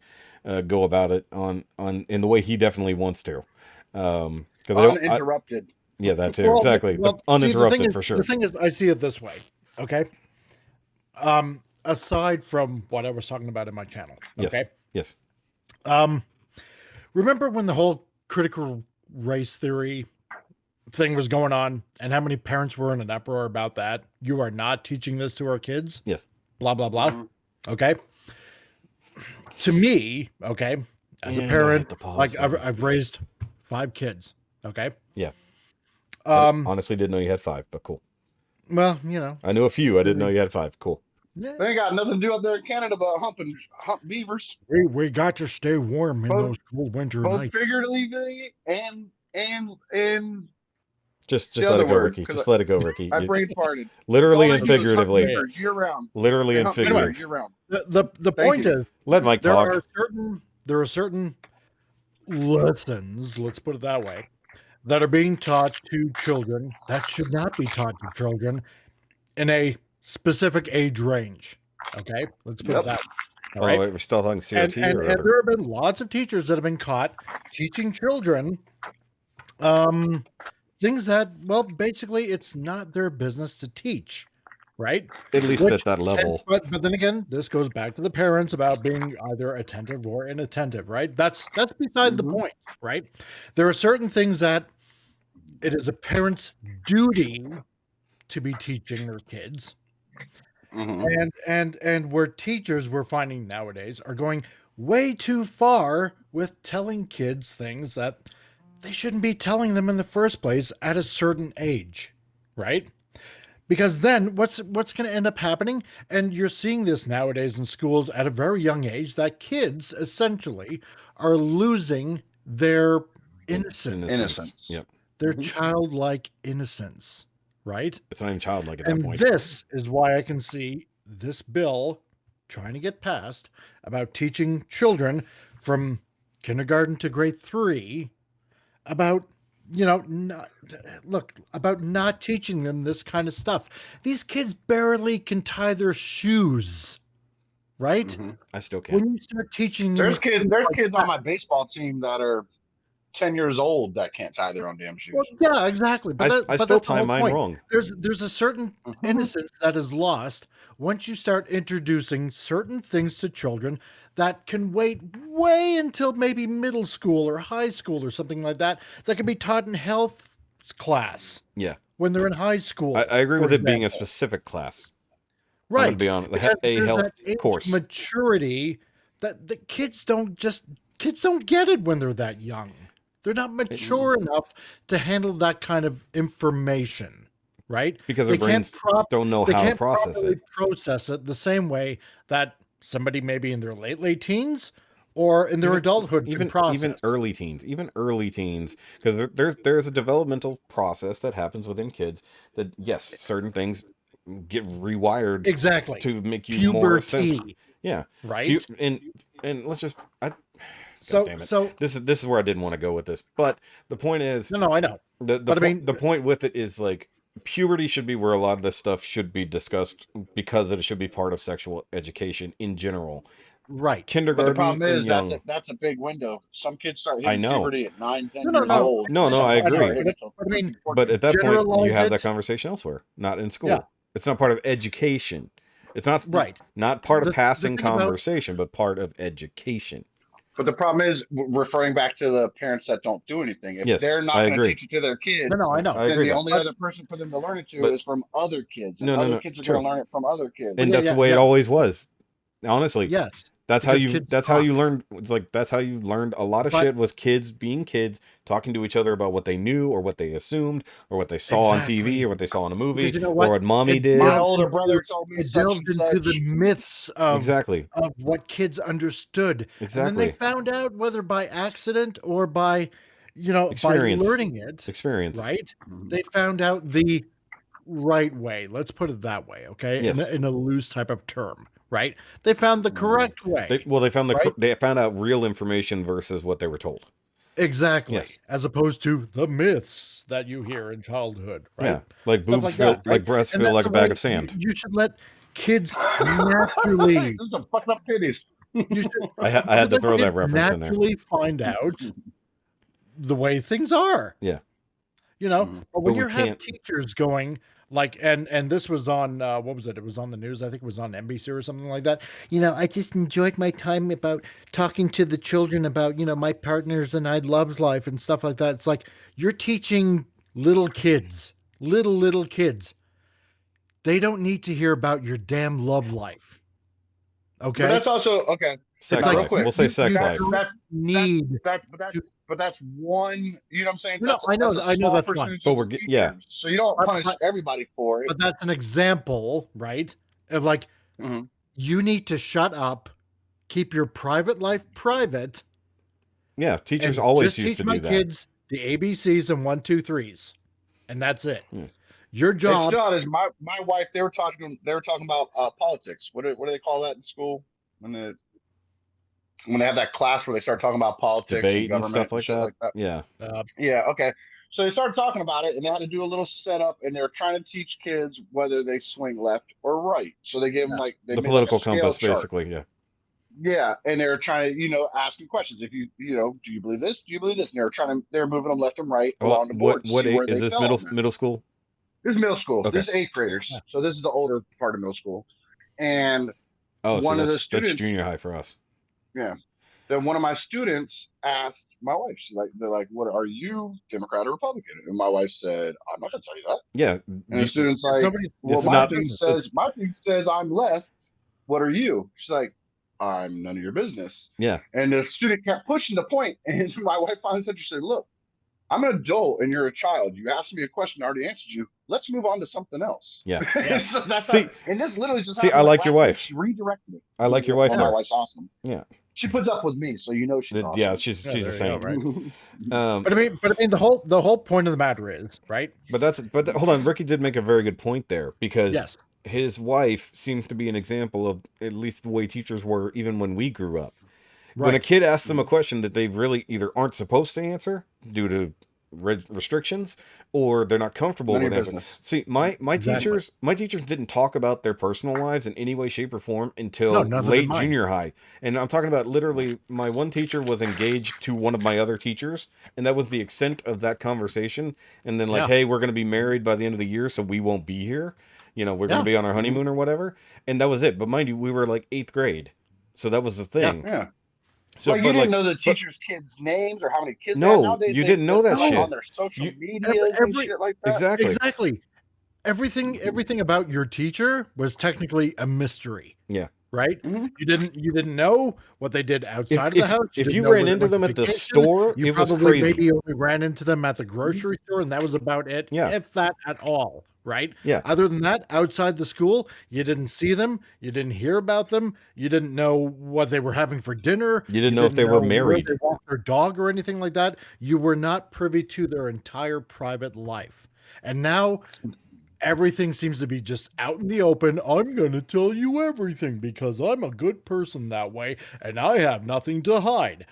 [SPEAKER 2] go about it on in the way he definitely wants to. Because
[SPEAKER 4] uninterrupted.
[SPEAKER 2] Yeah, that too. Exactly.
[SPEAKER 3] Well,
[SPEAKER 2] uninterrupted for sure.
[SPEAKER 3] The thing is, I see it this way. Okay. Aside from what I was talking about in my channel. Okay.
[SPEAKER 2] Yes.
[SPEAKER 3] Remember when the whole critical race theory thing was going on, and how many parents were in an uproar about that? You are not teaching this to our kids.
[SPEAKER 2] Yes.
[SPEAKER 3] Blah blah blah. Okay. To me, okay, as a parent, like I've raised 5 kids. Okay.
[SPEAKER 2] Yeah. Honestly, didn't know you had 5, but cool.
[SPEAKER 3] Well, you know,
[SPEAKER 2] I knew a few. I didn't know you had 5. Cool.
[SPEAKER 4] They ain't got nothing to do up there in Canada but hump beavers.
[SPEAKER 3] We got to stay warm in those cold winter nights.
[SPEAKER 4] Both figuratively and
[SPEAKER 2] just let it go, Ricky. Just let it go, Ricky.
[SPEAKER 4] I brain farted.
[SPEAKER 2] Literally and figuratively.
[SPEAKER 4] Year round.
[SPEAKER 2] Literally and figuratively.
[SPEAKER 4] Year round.
[SPEAKER 3] The point is,
[SPEAKER 2] let Mike talk.
[SPEAKER 3] There are certain lessons, let's put it that way, that are being taught to children that should not be taught to children in a specific age range. Okay, let's put it that way.
[SPEAKER 2] All right, we're still talking CRT.
[SPEAKER 3] And there have been lots of teachers that have been caught teaching children things that, well, basically it's not their business to teach, right?
[SPEAKER 2] At least at that level.
[SPEAKER 3] But then again, this goes back to the parents about being either attentive or inattentive, right? That's beside the point, right? There are certain things that it is a parent's duty to be teaching their kids. And where teachers, we're finding nowadays, are going way too far with telling kids things that they shouldn't be telling them in the first place at a certain age, right? Because then what's going to end up happening, and you're seeing this nowadays in schools at a very young age, that kids essentially are losing their innocence.
[SPEAKER 2] Yep.
[SPEAKER 3] Their childlike innocence, right?
[SPEAKER 2] It's not even childlike at that point.
[SPEAKER 3] And this is why I can see this bill trying to get passed about teaching children from kindergarten to grade 3 about, about not teaching them this kind of stuff. These kids barely can tie their shoes, right?
[SPEAKER 2] I still can't.
[SPEAKER 3] When you start teaching them,
[SPEAKER 4] there's kids on my baseball team that are 10 years old that can't tie their own damn shoes.
[SPEAKER 3] Well, yeah, exactly. But
[SPEAKER 2] I still tie mine wrong.
[SPEAKER 3] There's a certain innocence that is lost once you start introducing certain things to children that can wait way until maybe middle school or high school or something like that, that can be taught in health class.
[SPEAKER 2] Yeah.
[SPEAKER 3] When they're in high school.
[SPEAKER 2] I agree with it being a specific class.
[SPEAKER 3] Right.
[SPEAKER 2] To be honest, a health course.
[SPEAKER 3] Maturity that the kids don't get it when they're that young. They're not mature enough to handle that kind of information, right?
[SPEAKER 2] Because their brains don't know how to process it.
[SPEAKER 3] Process it the same way that somebody maybe in their late teens or in their adulthood
[SPEAKER 2] even early teens, because there's a developmental process that happens within kids that, yes, certain things get rewired
[SPEAKER 3] Exactly.
[SPEAKER 2] to make you more sensitive.
[SPEAKER 3] Puberty.
[SPEAKER 2] Yeah.
[SPEAKER 3] Right.
[SPEAKER 2] And let's just
[SPEAKER 3] So,
[SPEAKER 2] damn it.
[SPEAKER 3] so
[SPEAKER 2] This is where I didn't want to go with this. But the point is,
[SPEAKER 3] no, I know. But I mean,
[SPEAKER 2] the point with it is like puberty should be where a lot of this stuff should be discussed because it should be part of sexual education in general.
[SPEAKER 3] right.
[SPEAKER 4] But
[SPEAKER 2] Kindergarten
[SPEAKER 4] the problem
[SPEAKER 2] and
[SPEAKER 4] is
[SPEAKER 2] young.
[SPEAKER 4] that's a big window. Some kids start
[SPEAKER 2] I
[SPEAKER 4] hitting
[SPEAKER 2] know.
[SPEAKER 4] puberty at 9, 10
[SPEAKER 3] No,
[SPEAKER 4] years
[SPEAKER 3] no.
[SPEAKER 4] old.
[SPEAKER 2] No,
[SPEAKER 4] Some
[SPEAKER 2] I
[SPEAKER 4] don't
[SPEAKER 2] agree.
[SPEAKER 4] start hitting until
[SPEAKER 3] But I mean,
[SPEAKER 4] 13, 14.
[SPEAKER 2] But at that point, you
[SPEAKER 3] Generalize
[SPEAKER 2] have
[SPEAKER 3] it.
[SPEAKER 2] that conversation elsewhere, not in school.
[SPEAKER 3] Yeah.
[SPEAKER 2] It's not part of education. It's not
[SPEAKER 3] Right.
[SPEAKER 2] not part of
[SPEAKER 3] The
[SPEAKER 2] passing
[SPEAKER 3] thing about-
[SPEAKER 2] conversation, but part of education.
[SPEAKER 4] But the problem is, referring back to the parents that don't do anything. If
[SPEAKER 2] Yes,
[SPEAKER 4] they're not
[SPEAKER 2] I
[SPEAKER 4] going to
[SPEAKER 2] agree.
[SPEAKER 4] teach it to their kids,
[SPEAKER 3] No, I know.
[SPEAKER 2] I
[SPEAKER 4] then
[SPEAKER 2] agree.
[SPEAKER 4] the
[SPEAKER 2] Though.
[SPEAKER 4] only other person for them to learn it to
[SPEAKER 2] But-
[SPEAKER 4] is from other kids. And
[SPEAKER 2] No,
[SPEAKER 4] other kids are
[SPEAKER 2] true.
[SPEAKER 4] going to learn it from other kids.
[SPEAKER 2] And
[SPEAKER 3] Yeah,
[SPEAKER 2] that's
[SPEAKER 3] yeah,
[SPEAKER 2] the way it
[SPEAKER 3] yeah.
[SPEAKER 2] always was. Honestly,
[SPEAKER 3] Yes.
[SPEAKER 2] that's how
[SPEAKER 3] because
[SPEAKER 2] you
[SPEAKER 3] kids
[SPEAKER 2] that's how you
[SPEAKER 3] talk.
[SPEAKER 2] learned. It's like that's how you learned a lot of
[SPEAKER 3] But-
[SPEAKER 2] shit was kids being kids talking to each other about what they knew or what they assumed or what they saw on TV
[SPEAKER 3] Exactly.
[SPEAKER 2] or what they saw in a movie
[SPEAKER 3] Because you know what?
[SPEAKER 2] or what mommy
[SPEAKER 3] It
[SPEAKER 2] did.
[SPEAKER 4] My
[SPEAKER 3] delved
[SPEAKER 4] older
[SPEAKER 3] into-
[SPEAKER 4] brother told me
[SPEAKER 3] It
[SPEAKER 4] such
[SPEAKER 3] delved
[SPEAKER 4] and
[SPEAKER 3] into
[SPEAKER 4] such.
[SPEAKER 3] the myths of
[SPEAKER 2] Exactly.
[SPEAKER 3] what kids understood. And then
[SPEAKER 2] Exactly.
[SPEAKER 3] they found out, whether by accident or by,
[SPEAKER 2] Experience.
[SPEAKER 3] by learning it,
[SPEAKER 2] Experience.
[SPEAKER 3] right? They found out the right way. Let's put it that way, okay?
[SPEAKER 2] Yes.
[SPEAKER 3] In a loose type of term, right? They found the correct way.
[SPEAKER 2] They found
[SPEAKER 3] Right?
[SPEAKER 2] they found out real information versus what they were told.
[SPEAKER 3] Exactly.
[SPEAKER 2] Yes.
[SPEAKER 3] As opposed to the myths that you hear in childhood, right?
[SPEAKER 2] Yeah, like
[SPEAKER 3] Stuff
[SPEAKER 2] boobs
[SPEAKER 3] like
[SPEAKER 2] feel
[SPEAKER 3] that, right?
[SPEAKER 2] like breasts
[SPEAKER 3] And
[SPEAKER 2] feel
[SPEAKER 3] that's
[SPEAKER 2] like a
[SPEAKER 3] the
[SPEAKER 2] bag
[SPEAKER 3] way
[SPEAKER 2] of sand.
[SPEAKER 3] You should let kids naturally.
[SPEAKER 4] Those are fucking up titties.
[SPEAKER 3] You should,
[SPEAKER 2] I had to
[SPEAKER 3] let
[SPEAKER 2] throw that
[SPEAKER 3] kids
[SPEAKER 2] reference in there.
[SPEAKER 3] naturally find out the way things are.
[SPEAKER 2] Yeah.
[SPEAKER 3] But when
[SPEAKER 2] we
[SPEAKER 3] you have
[SPEAKER 2] can't-
[SPEAKER 3] teachers going like, and this was on what was it? It was on the news. I think it was on NBC or something like that. I just enjoyed my time about talking to the children about my partners and I love's life and stuff like that. It's like you're teaching little kids. They don't need to hear about your damn love life. Okay.
[SPEAKER 4] But that's also okay.
[SPEAKER 2] Sex
[SPEAKER 3] like-
[SPEAKER 2] life. We'll say sex life.
[SPEAKER 4] But that's one. You know what I'm saying?
[SPEAKER 3] No,
[SPEAKER 4] That's,
[SPEAKER 3] I know-
[SPEAKER 4] that's a
[SPEAKER 3] I know
[SPEAKER 4] small
[SPEAKER 3] that's one.
[SPEAKER 4] percentage
[SPEAKER 2] But
[SPEAKER 4] of
[SPEAKER 2] we're
[SPEAKER 4] the
[SPEAKER 2] yeah.
[SPEAKER 4] teachers. So you don't
[SPEAKER 3] But-
[SPEAKER 4] punish
[SPEAKER 3] but-
[SPEAKER 4] everybody for it.
[SPEAKER 3] But that's an example, right? Of like,
[SPEAKER 4] Mhm.
[SPEAKER 3] you need to shut up, keep your private life private.
[SPEAKER 2] Yeah, teachers
[SPEAKER 3] and
[SPEAKER 2] always
[SPEAKER 3] just
[SPEAKER 2] used
[SPEAKER 3] teach
[SPEAKER 2] to
[SPEAKER 3] my
[SPEAKER 2] do that.
[SPEAKER 3] kids the ABCs and 1, 2, 3s, and that's it.
[SPEAKER 2] Yeah.
[SPEAKER 3] Your
[SPEAKER 4] It's
[SPEAKER 3] job.
[SPEAKER 4] not as my wife. They were talking about politics. What do they call that in school when they have that class where they start talking about politics
[SPEAKER 2] Debate and
[SPEAKER 4] government
[SPEAKER 2] stuff like
[SPEAKER 4] shit
[SPEAKER 2] that. Yeah.
[SPEAKER 4] Yeah, okay. So they started talking about it, and they had to do a little setup, and they were trying to teach kids whether they swing left or right. So they gave them they
[SPEAKER 2] The
[SPEAKER 4] made
[SPEAKER 2] political
[SPEAKER 4] a scale
[SPEAKER 2] compass,
[SPEAKER 4] chart.
[SPEAKER 2] basically. Yeah.
[SPEAKER 4] Yeah, and they were trying to asking questions. If do you believe this? Do you believe this? And they were moving them left and right along the board. to
[SPEAKER 2] What
[SPEAKER 4] see where
[SPEAKER 2] age, is
[SPEAKER 4] they
[SPEAKER 2] this
[SPEAKER 4] fell on that.
[SPEAKER 2] middle school?
[SPEAKER 4] This is middle school.
[SPEAKER 2] Okay.
[SPEAKER 4] This is 8th graders.
[SPEAKER 3] Yeah.
[SPEAKER 4] So this is the older part of middle school, and
[SPEAKER 2] Oh, so
[SPEAKER 4] One of the
[SPEAKER 2] that's
[SPEAKER 4] students-
[SPEAKER 2] junior high for us.
[SPEAKER 4] then one of my students asked my wife, they're like, what are you, Democrat or Republican? And my wife said, I'm not gonna tell you that.
[SPEAKER 2] Yeah.
[SPEAKER 4] And the student's like,
[SPEAKER 3] Somebody-
[SPEAKER 4] well,
[SPEAKER 2] It's
[SPEAKER 4] my
[SPEAKER 2] not-
[SPEAKER 4] thing says I'm left. What are you? She's like, I'm none of your business.
[SPEAKER 2] Yeah.
[SPEAKER 4] And the student kept pushing the point, and my wife finally said, she said, look, I'm an adult and you're a child. You asked me a question, I already answered you. Let's move on to something else.
[SPEAKER 2] Yeah.
[SPEAKER 4] So that's
[SPEAKER 2] See-
[SPEAKER 4] and this literally just
[SPEAKER 2] see,
[SPEAKER 4] happened
[SPEAKER 2] I like your
[SPEAKER 4] last week.
[SPEAKER 2] wife.
[SPEAKER 4] She redirected me.
[SPEAKER 2] I like your wife.
[SPEAKER 4] Well, my
[SPEAKER 2] there.
[SPEAKER 4] wife's awesome.
[SPEAKER 2] Yeah.
[SPEAKER 4] She puts up with me, so she's awesome.
[SPEAKER 2] Yeah, she's
[SPEAKER 3] Yeah,
[SPEAKER 2] the
[SPEAKER 3] there
[SPEAKER 2] same.
[SPEAKER 3] you go, right?
[SPEAKER 2] Um,
[SPEAKER 3] But I mean, the whole point of the matter is, right?
[SPEAKER 2] hold on, Ricky did make a very good point there because
[SPEAKER 3] Yes.
[SPEAKER 2] his wife seems to be an example of at least the way teachers were even when we grew up. When a
[SPEAKER 3] Right.
[SPEAKER 2] kid asks them a question that they really either aren't supposed to answer due to restrictions or they're not comfortable
[SPEAKER 4] None of
[SPEAKER 2] with
[SPEAKER 4] your
[SPEAKER 2] answering.
[SPEAKER 4] business.
[SPEAKER 2] See, my
[SPEAKER 3] Exactly.
[SPEAKER 2] teachers didn't talk about their personal lives in any way, shape, or form
[SPEAKER 3] No,
[SPEAKER 2] until
[SPEAKER 3] neither
[SPEAKER 2] late
[SPEAKER 3] did mine.
[SPEAKER 2] junior high. And I'm talking about literally my one teacher was engaged to one of my other teachers, and that was the extent of that conversation. And then
[SPEAKER 3] Yeah.
[SPEAKER 2] hey, we're going to be married by the end of the year, so we won't be here. We're going
[SPEAKER 3] Yeah.
[SPEAKER 2] to be on our honeymoon or whatever. And that was it. But mind you, we were like 8th grade. So that was the thing.
[SPEAKER 4] Yeah.
[SPEAKER 2] So
[SPEAKER 4] you didn't know the teachers' kids' names or how many kids they
[SPEAKER 2] No,
[SPEAKER 4] have nowadays.
[SPEAKER 2] you
[SPEAKER 4] They
[SPEAKER 2] didn't know that
[SPEAKER 4] list them
[SPEAKER 2] shit.
[SPEAKER 4] on their social
[SPEAKER 2] You-
[SPEAKER 4] medias and
[SPEAKER 3] every-
[SPEAKER 4] shit like that.
[SPEAKER 2] Exactly.
[SPEAKER 3] Exactly. Everything about your teacher was technically a mystery.
[SPEAKER 2] Yeah.
[SPEAKER 3] Right?
[SPEAKER 4] Mhm.
[SPEAKER 3] You didn't know what they did outside of the house.
[SPEAKER 2] If
[SPEAKER 3] didn't
[SPEAKER 2] you
[SPEAKER 3] know
[SPEAKER 2] ran
[SPEAKER 3] where they
[SPEAKER 2] into
[SPEAKER 3] went
[SPEAKER 2] them
[SPEAKER 3] to
[SPEAKER 2] at the
[SPEAKER 3] vacation.
[SPEAKER 2] store,
[SPEAKER 3] You
[SPEAKER 2] it was
[SPEAKER 3] probably
[SPEAKER 2] crazy.
[SPEAKER 3] maybe only ran into them at the grocery store, and that was about it.
[SPEAKER 2] Yeah.
[SPEAKER 3] If that at all. Right?
[SPEAKER 2] Yeah.
[SPEAKER 3] Other than that, outside the school, you didn't see them. You didn't hear about them. You didn't know what they were having for dinner.
[SPEAKER 2] You didn't know if they were
[SPEAKER 3] where
[SPEAKER 2] married.
[SPEAKER 3] They walked their dog or anything like that. You were not privy to their entire private life. And now everything seems to be just out in the open. I'm going to tell you everything because I'm a good person that way and I have nothing to hide.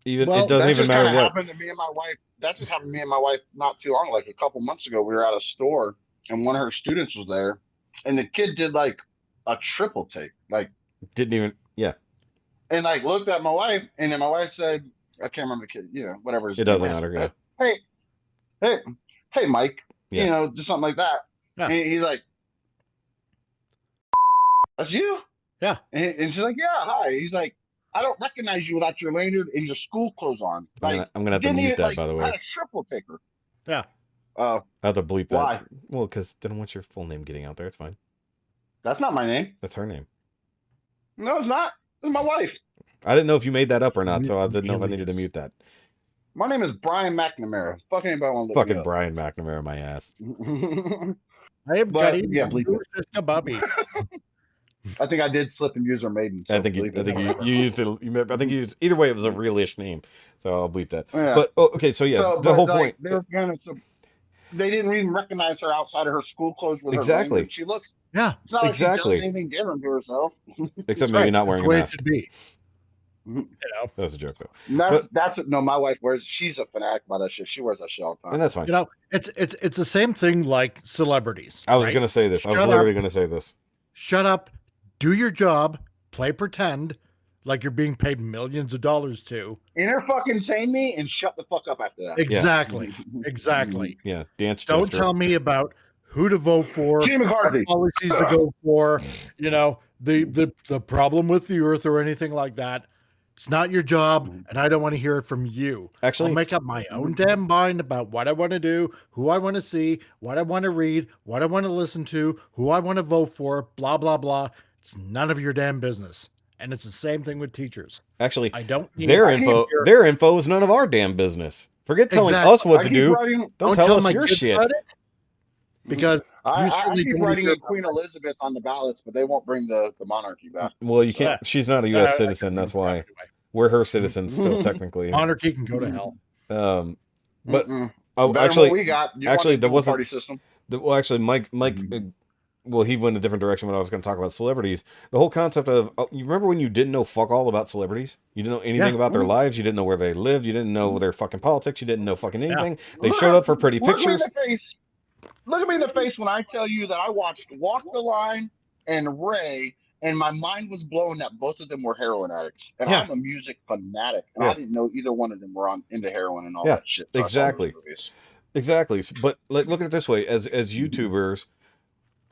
[SPEAKER 2] Even
[SPEAKER 3] Well,
[SPEAKER 2] it doesn't
[SPEAKER 4] That
[SPEAKER 2] even
[SPEAKER 4] just
[SPEAKER 2] matter
[SPEAKER 4] kind of
[SPEAKER 2] what.
[SPEAKER 4] happened to me and my wife. That just happened to me and my wife not too long, like a couple months ago. We were at a store and one of her students was there, and the kid did like a triple take, like,
[SPEAKER 2] Didn't even. Yeah,
[SPEAKER 4] and like looked at my wife, and then my wife said, I can't remember the kid, whatever his
[SPEAKER 2] it
[SPEAKER 4] name
[SPEAKER 2] doesn't
[SPEAKER 4] was.
[SPEAKER 2] matter. Yeah,
[SPEAKER 4] Hey, hey, hey, Mike,
[SPEAKER 2] yeah.
[SPEAKER 4] just something like that.
[SPEAKER 3] Yeah.
[SPEAKER 4] And he's like, that's you?
[SPEAKER 3] yeah.
[SPEAKER 4] And she's like, yeah, hi. He's like, I don't recognize you without your lanyard and your school clothes on. Like,
[SPEAKER 2] I'm gonna have to
[SPEAKER 4] didn't
[SPEAKER 2] mute
[SPEAKER 4] even
[SPEAKER 2] that,
[SPEAKER 4] like
[SPEAKER 2] by the
[SPEAKER 4] had
[SPEAKER 2] way.
[SPEAKER 4] a triple taker.
[SPEAKER 3] Yeah.
[SPEAKER 4] Uh,
[SPEAKER 2] I have to bleep that.
[SPEAKER 4] Why?
[SPEAKER 2] Well, because I don't want your full name getting out there. It's fine.
[SPEAKER 4] That's not my name.
[SPEAKER 2] That's her name.
[SPEAKER 4] No, it's not. It's my wife.
[SPEAKER 2] I didn't know if you made that up or not, so I didn't know if I needed to
[SPEAKER 3] Alias.
[SPEAKER 2] mute that.
[SPEAKER 4] My name is Brian McNamara. Fuck anybody want to look
[SPEAKER 2] Fucking
[SPEAKER 4] me up.
[SPEAKER 2] Brian McNamara, my ass.
[SPEAKER 3] I am
[SPEAKER 4] But,
[SPEAKER 3] Gutty.
[SPEAKER 4] yeah, bleep it.
[SPEAKER 3] Bobby.
[SPEAKER 4] I think I did slip and use her maiden. So
[SPEAKER 2] I think you used it. I think you used either way. It was a real-ish name, so I'll bleep that.
[SPEAKER 4] Yeah.
[SPEAKER 2] But okay, so yeah, the whole point.
[SPEAKER 4] They were kind of they didn't even recognize her outside of her school clothes with her
[SPEAKER 2] Exactly.
[SPEAKER 4] lanyard. She looks.
[SPEAKER 3] Yeah.
[SPEAKER 4] It's not like she
[SPEAKER 2] Exactly.
[SPEAKER 4] does anything different to herself.
[SPEAKER 2] Except
[SPEAKER 3] That's
[SPEAKER 2] maybe
[SPEAKER 3] right.
[SPEAKER 2] not
[SPEAKER 3] That's
[SPEAKER 2] wearing
[SPEAKER 3] the
[SPEAKER 2] a
[SPEAKER 3] way it
[SPEAKER 2] mask.
[SPEAKER 3] should be.
[SPEAKER 4] Mhm.
[SPEAKER 2] That was a joke though.
[SPEAKER 4] That's what. No, my wife wears. She's a fanatic about that shit. She wears that shit all the time.
[SPEAKER 2] And that's fine.
[SPEAKER 3] It's the same thing like celebrities.
[SPEAKER 2] I was
[SPEAKER 3] right?
[SPEAKER 2] gonna say this. I was
[SPEAKER 3] Shut
[SPEAKER 2] literally
[SPEAKER 3] up.
[SPEAKER 2] gonna say this.
[SPEAKER 3] Shut up, do your job, play pretend like you're being paid millions of dollars to.
[SPEAKER 4] Entertain me and shut the fuck up after that.
[SPEAKER 3] Exactly. Exactly.
[SPEAKER 2] Yeah, dance
[SPEAKER 3] Don't
[SPEAKER 2] gesture.
[SPEAKER 3] tell me about who to vote for,
[SPEAKER 4] Gene McCarthy.
[SPEAKER 3] what policies to go for, the problem with the earth or anything like that. It's not your job, and I don't want to hear it from you.
[SPEAKER 2] Actually,
[SPEAKER 3] I'll make up my own damn mind about what I want to do, who I want to see, what I want to read, what I want to listen to, who I want to vote for, blah, blah, blah. It's none of your damn business. And it's the same thing with teachers.
[SPEAKER 2] actually,
[SPEAKER 3] I don't need
[SPEAKER 2] their info is none of our damn business. Forget telling us what to do. Don't tell us your shit.
[SPEAKER 3] Because
[SPEAKER 4] I keep writing in Queen Elizabeth on the ballots, but they won't bring the monarchy back.
[SPEAKER 2] Well, you can't. She's not a U.S. citizen. That's why we're her citizens still, technically.
[SPEAKER 3] Monarchy can go to hell.
[SPEAKER 2] But
[SPEAKER 4] actually, we got
[SPEAKER 2] there wasn't
[SPEAKER 4] party system.
[SPEAKER 2] Well, actually, Mike, well, he went a different direction when I was going to talk about celebrities. The whole concept of, you remember when you didn't know fuck all about celebrities? You didn't know anything about their lives. You didn't know where they lived. You didn't know their fucking politics. You didn't know fucking anything. They showed up for pretty pictures.
[SPEAKER 4] Look at me in the face when I tell you that I watched Walk the Line and Ray, and my mind was blown that both of them were heroin addicts. And I'm a music fanatic, and I didn't know either one of them were into heroin and all that shit. So
[SPEAKER 2] exactly. But like, look at it this way: as YouTubers,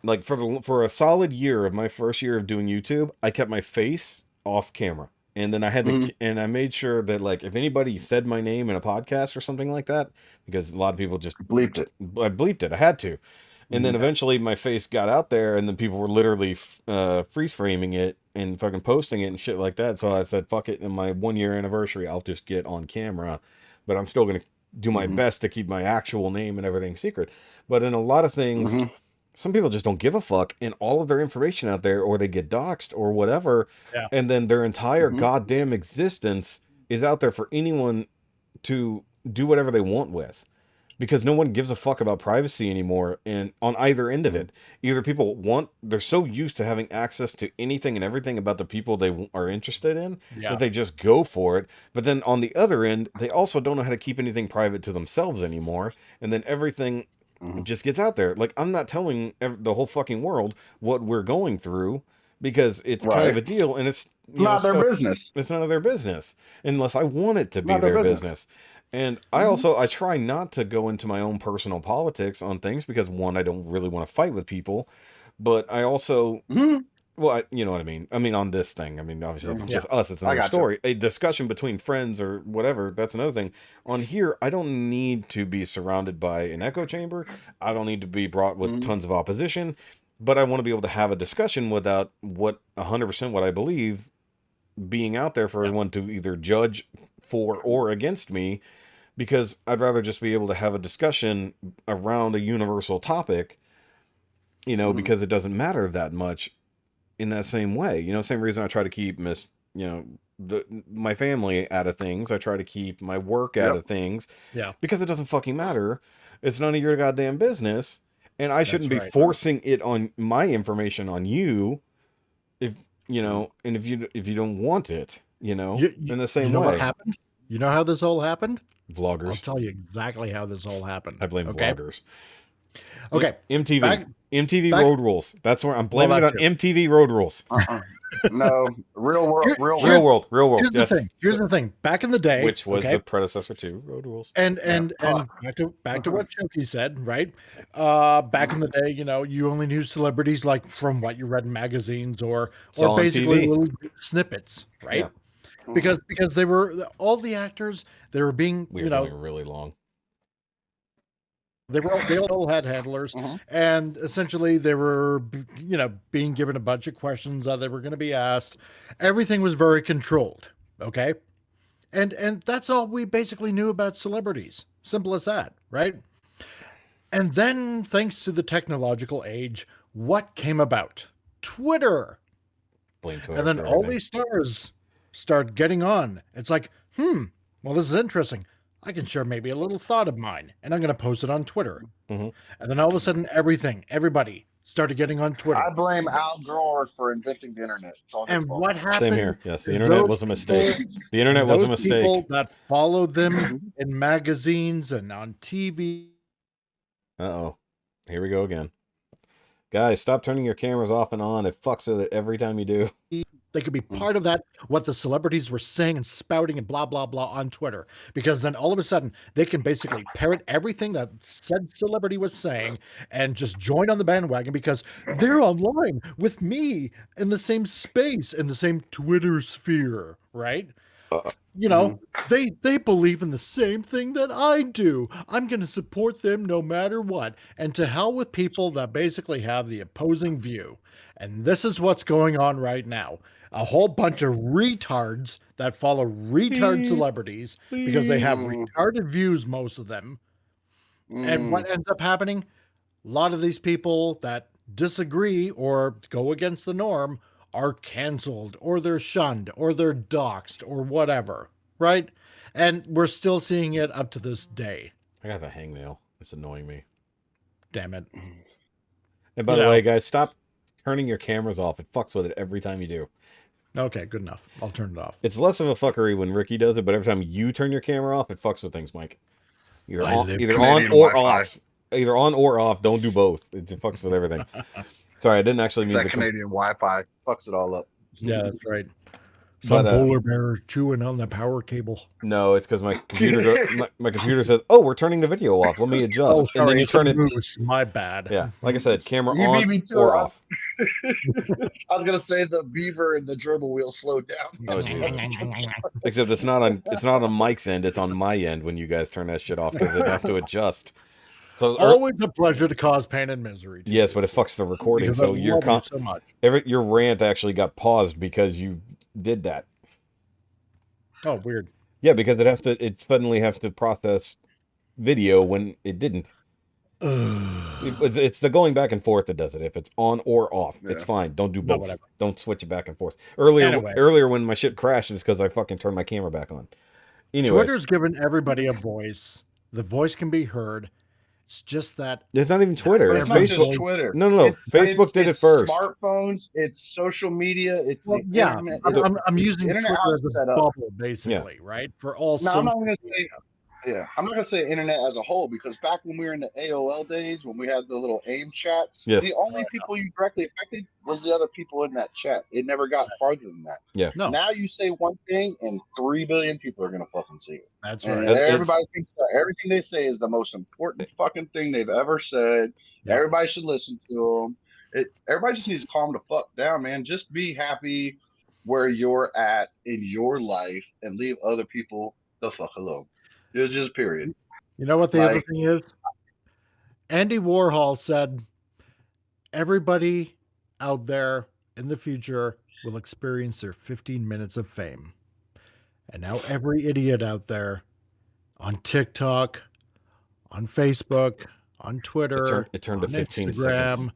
[SPEAKER 2] like for a solid year of my first year of doing YouTube, I kept my face off camera. And then I had to, and I made sure that, like, if anybody said my name in a podcast or something like that, because a lot of people just
[SPEAKER 4] bleeped it.
[SPEAKER 2] I bleeped it. I had to. And then eventually my face got out there, and then people were literally freeze framing it and fucking posting it and shit like that. So I said, fuck it. In my 1 year anniversary, I'll just get on camera, but I'm still going to do my best to keep my actual name and everything secret. But in a lot of things, some people just don't give a fuck, and all of their information out there, or they get doxxed or whatever, and then their entire goddamn existence is out there for anyone to do whatever they want with, because no one gives a fuck about privacy anymore. And on either end of it, either they're so used to having access to anything and everything about the people they are interested in that they just go for it. But then on the other end, they also don't know how to keep anything private to themselves anymore, and then everything just gets out there. Like, I'm not telling the whole fucking world what we're going through, because it's kind of a deal, and it's
[SPEAKER 4] not their business.
[SPEAKER 2] It's none of their business unless I want it to be their business. And I try not to go into my own personal politics on things, because one, I don't really want to fight with people, but I also well, you know what I mean. I mean, on this thing, I mean, obviously, if it's just us, it's another story. A discussion between friends or whatever, that's another thing. On here, I don't need to be surrounded by an echo chamber. I don't need to be brought with tons of opposition, but I want to be able to have a discussion without 100% what I believe being out there for everyone to either judge for or against me, because I'd rather just be able to have a discussion around a universal topic, because it doesn't matter that much. In that same way, same reason I try to keep my family out of things. I try to keep my work out of things, because it doesn't fucking matter. It's none of your goddamn business. and I shouldn't be
[SPEAKER 3] right.
[SPEAKER 2] forcing it on my information on you, if you know, and if you don't want it, in the same
[SPEAKER 3] you know
[SPEAKER 2] way.
[SPEAKER 3] what happened? You know how this all happened?
[SPEAKER 2] Vloggers.
[SPEAKER 3] I'll tell you exactly how this all happened.
[SPEAKER 2] I blame vloggers.
[SPEAKER 3] Okay.
[SPEAKER 2] MTV. MTV
[SPEAKER 3] back-
[SPEAKER 2] Road Rules. That's where I'm blaming it on
[SPEAKER 3] too.
[SPEAKER 2] MTV Road Rules.
[SPEAKER 4] No, real world.
[SPEAKER 2] Real world.
[SPEAKER 3] Here's
[SPEAKER 2] Yes.
[SPEAKER 3] the thing. Here's the thing. Back in the day,
[SPEAKER 2] Which was the predecessor to Road Rules.
[SPEAKER 3] and back to what Shoki said, right? Back in the day, you only knew celebrities like from what you read in magazines or
[SPEAKER 2] Saw on
[SPEAKER 3] basically
[SPEAKER 2] TV.
[SPEAKER 3] little snippets, right?
[SPEAKER 2] Yeah.
[SPEAKER 3] Because they were all the actors, they were being,
[SPEAKER 2] We were going really long.
[SPEAKER 3] they all had handlers, and essentially they were, being given a bunch of questions that they were going to be asked. Everything was very controlled, okay? And that's all we basically knew about celebrities. Simple as that, right? And then, thanks to the technological age, what came about? Twitter.
[SPEAKER 2] Blame Twitter.
[SPEAKER 3] And then all these stars start getting on. It's like, well, this is interesting. I can share maybe a little thought of mine, and I'm going to post it on Twitter. And then all of a sudden, everybody started getting on Twitter.
[SPEAKER 4] I blame Al Gore for inventing the internet.
[SPEAKER 3] And what happened?
[SPEAKER 2] Same here. Yes, the internet was a mistake. The internet was a mistake.
[SPEAKER 3] People that followed them in magazines and on TV.
[SPEAKER 2] Uh-oh. Here we go again. Guys, stop turning your cameras off and on. It fucks with it every time you do.
[SPEAKER 3] They could be part of that, what the celebrities were saying and spouting and blah, blah, blah on Twitter. Because then all of a sudden, they can basically parrot everything that said celebrity was saying and just join on the bandwagon because they're online with me in the same space, in the same Twitter sphere, right? They believe in the same thing that I do. I'm going to support them no matter what. And to hell with people that basically have the opposing view. And this is what's going on right now. A whole bunch of retards that follow retard celebrities because they have retarded views, most of them. And what ends up happening? A lot of these people that disagree or go against the norm are canceled, or they're shunned, or they're doxxed, or whatever, right? And we're still seeing it up to this day.
[SPEAKER 2] I have a hangnail. It's annoying me.
[SPEAKER 3] Damn it.
[SPEAKER 2] And by the way, guys, stop turning your cameras off. It fucks with it every time you do.
[SPEAKER 3] Okay, good enough. I'll turn it off.
[SPEAKER 2] It's less of a fuckery when Ricky does it, but every time you turn your camera off, it fucks with things, Mike. Either on or off. Either on or off. Don't do both. It fucks with everything. Sorry, I didn't actually mean
[SPEAKER 4] that Canadian Wi-Fi fucks it all up.
[SPEAKER 3] Yeah, that's right. Some polar bear chewing on the power cable.
[SPEAKER 2] No, it's because my computer my computer says, "Oh, we're turning the video off. Let me adjust."
[SPEAKER 3] And then you turn it. Moose. My bad.
[SPEAKER 2] Yeah, like I said, camera on or off.
[SPEAKER 4] I was gonna say the beaver and the gerbil wheel slowed down.
[SPEAKER 2] Oh, Jesus. Except it's not on Mike's end. It's on my end when you guys turn that shit off because they have to adjust. So
[SPEAKER 3] always a pleasure to cause pain and misery.
[SPEAKER 2] Yes, but it fucks the recording. So
[SPEAKER 3] so much.
[SPEAKER 2] Your rant actually got paused because you did that.
[SPEAKER 3] Oh, weird.
[SPEAKER 2] Yeah, because it suddenly have to process video when it didn't. It's the going back and forth that does it. If it's on or off, it's fine. Don't do both. Don't switch it back and forth. Earlier when my shit crashed, it's because I fucking turned my camera back on. Anyways,
[SPEAKER 3] Twitter's given everybody a voice. The voice can be heard. It's just that
[SPEAKER 2] it's not even Twitter.
[SPEAKER 4] It's Facebook. Not just Twitter.
[SPEAKER 2] No. Facebook did it first.
[SPEAKER 4] Smartphones. It's social media. It's
[SPEAKER 3] internet. I'm using Twitter as a bubble, basically, right? For all.
[SPEAKER 4] No, I'm not going to say. Yeah, I'm not going to say internet as a whole because back when we were in the AOL days, when we had the little AIM chats, the only people you directly affected was the other people in that chat. It never got farther than that.
[SPEAKER 2] Yeah.
[SPEAKER 4] No. Now you say one thing and 3 billion people are going to fucking see it.
[SPEAKER 3] That's right.
[SPEAKER 4] And everybody thinks that everything they say is the most important fucking thing they've ever said. Yeah. Everybody should listen to them. Everybody just needs to calm the fuck down, man. Just be happy where you're at in your life and leave other people the fuck alone. It's just period.
[SPEAKER 3] You know what the other thing is? Andy Warhol said, everybody out there in the future will experience their 15 minutes of fame. And now every idiot out there on TikTok, on Facebook, on Twitter,
[SPEAKER 2] it turned to 15
[SPEAKER 3] Instagram,
[SPEAKER 2] seconds.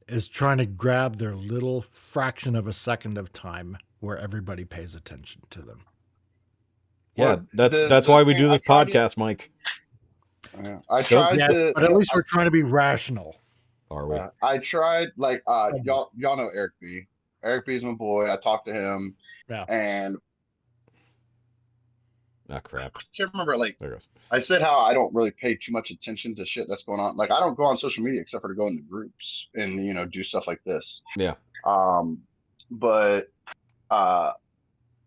[SPEAKER 3] Is trying to grab their little fraction of a second of time where everybody pays attention to them.
[SPEAKER 2] Yeah, that's why we do this podcast, Mike.
[SPEAKER 4] I tried to,
[SPEAKER 3] but at least we're trying to be rational.
[SPEAKER 2] Are we?
[SPEAKER 4] I tried, like, y'all know Eric B. Eric B is my boy. I talked to him, and
[SPEAKER 2] Crap.
[SPEAKER 4] I can't remember. Like,
[SPEAKER 2] There goes.
[SPEAKER 4] I said how I don't really pay too much attention to shit that's going on. Like, I don't go on social media except for to go in the groups and do stuff like this.
[SPEAKER 2] Yeah.
[SPEAKER 4] But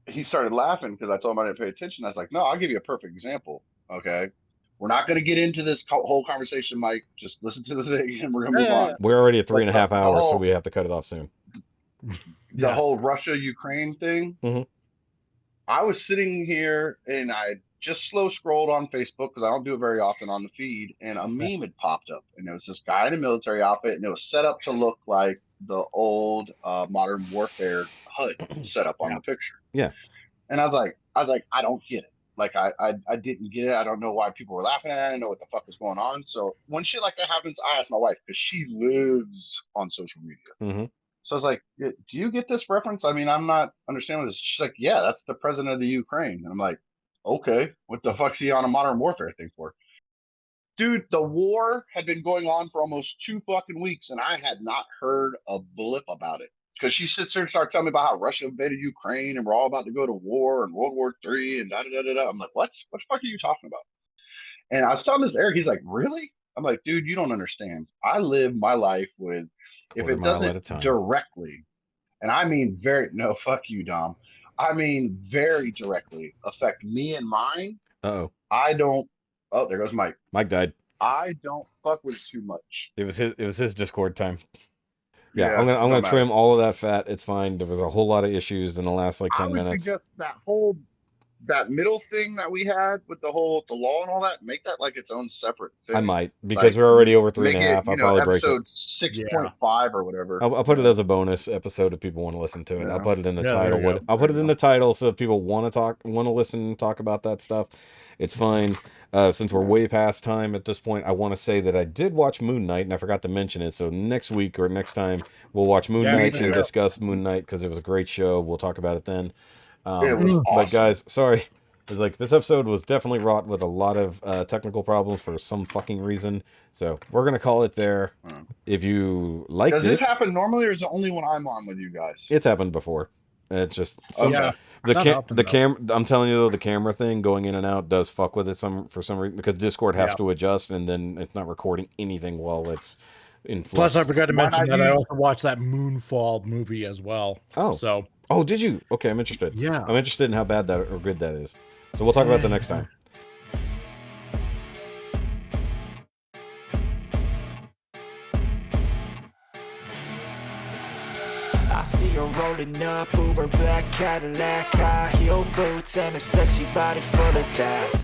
[SPEAKER 4] he started laughing because I told him I didn't pay attention. I was like, no, I'll give you a perfect example. Okay. We're not going to get into this whole conversation, Mike. Just listen to the thing and we're going to move on.
[SPEAKER 2] We're already at 3.5 hours, so we have to cut it off soon.
[SPEAKER 4] The whole Russia-Ukraine thing.
[SPEAKER 2] Mm-hmm.
[SPEAKER 4] I was sitting here and I just slow scrolled on Facebook because I don't do it very often on the feed, and a meme had popped up, and it was this guy in a military outfit, and it was set up to look like the old Modern Warfare HUD set up on the picture.
[SPEAKER 2] Yeah.
[SPEAKER 4] And I was like, I don't get it. Like, I didn't get it. I don't know why people were laughing at it. I didn't know what the fuck was going on. So when shit like that happens, I ask my wife because she lives on social media.
[SPEAKER 2] Mm-hmm.
[SPEAKER 4] So I was like, do you get this reference? I mean, I'm not understanding this. She's like, yeah, that's the president of the Ukraine. And I'm like, okay, what the fuck's he on a Modern Warfare thing for? Dude, the war had been going on for almost 2 fucking weeks, and I had not heard a blip about it. Because she sits there and starts telling me about how Russia invaded Ukraine, and we're all about to go to war, and World War III, and da-da-da-da-da. I'm like, what? What the fuck are you talking about? And I was telling this to Eric, he's like, really? I'm like, dude, you don't understand. I live my life with, if it doesn't directly, and I mean no, fuck you, Dom. I mean very directly affect me and mine. I don't. Oh, there goes Mike.
[SPEAKER 2] Mike died.
[SPEAKER 4] I don't fuck with too much.
[SPEAKER 2] It was his Discord time. Yeah, I'm gonna trim all of that fat. It's fine. There was a whole lot of issues in the last 10 minutes. I would
[SPEAKER 4] suggest that middle thing that we had with the law and all that, make that like its own separate thing.
[SPEAKER 2] I might, because we're already over 3.5. I'll probably break it.
[SPEAKER 4] Episode 6.5 or whatever.
[SPEAKER 2] I'll put it as a bonus episode if people want to listen to it. I'll put it in the title. I'll put it in the title so if people want to listen and talk about that stuff, it's fine. Since we're way past time at this point, I want to say that I did watch Moon Knight, and I forgot to mention it. So next week or next time, we'll watch Moon Knight and discuss Moon Knight because it was a great show. We'll talk about it then.
[SPEAKER 4] It was awesome.
[SPEAKER 2] But guys, sorry. It's like this episode was definitely wrought with a lot of technical problems for some fucking reason. So we're gonna call it there. If you liked it,
[SPEAKER 4] does this happen normally, or is it only when I'm on with you guys?
[SPEAKER 2] It's happened before. It's just the camera. I'm telling you though, the camera thing going in and out does fuck with it for some reason, because Discord has to adjust, and then it's not recording anything while it's in flux.
[SPEAKER 3] Plus, I forgot to mention that I also watched that Moonfall movie as well.
[SPEAKER 2] Oh, did you? Okay, I'm interested.
[SPEAKER 3] Yeah,
[SPEAKER 2] I'm interested in how bad that or good that is. So we'll talk about that next time.
[SPEAKER 1] I see her rolling up, Uber black Cadillac, high heel boots and a sexy body full of tats.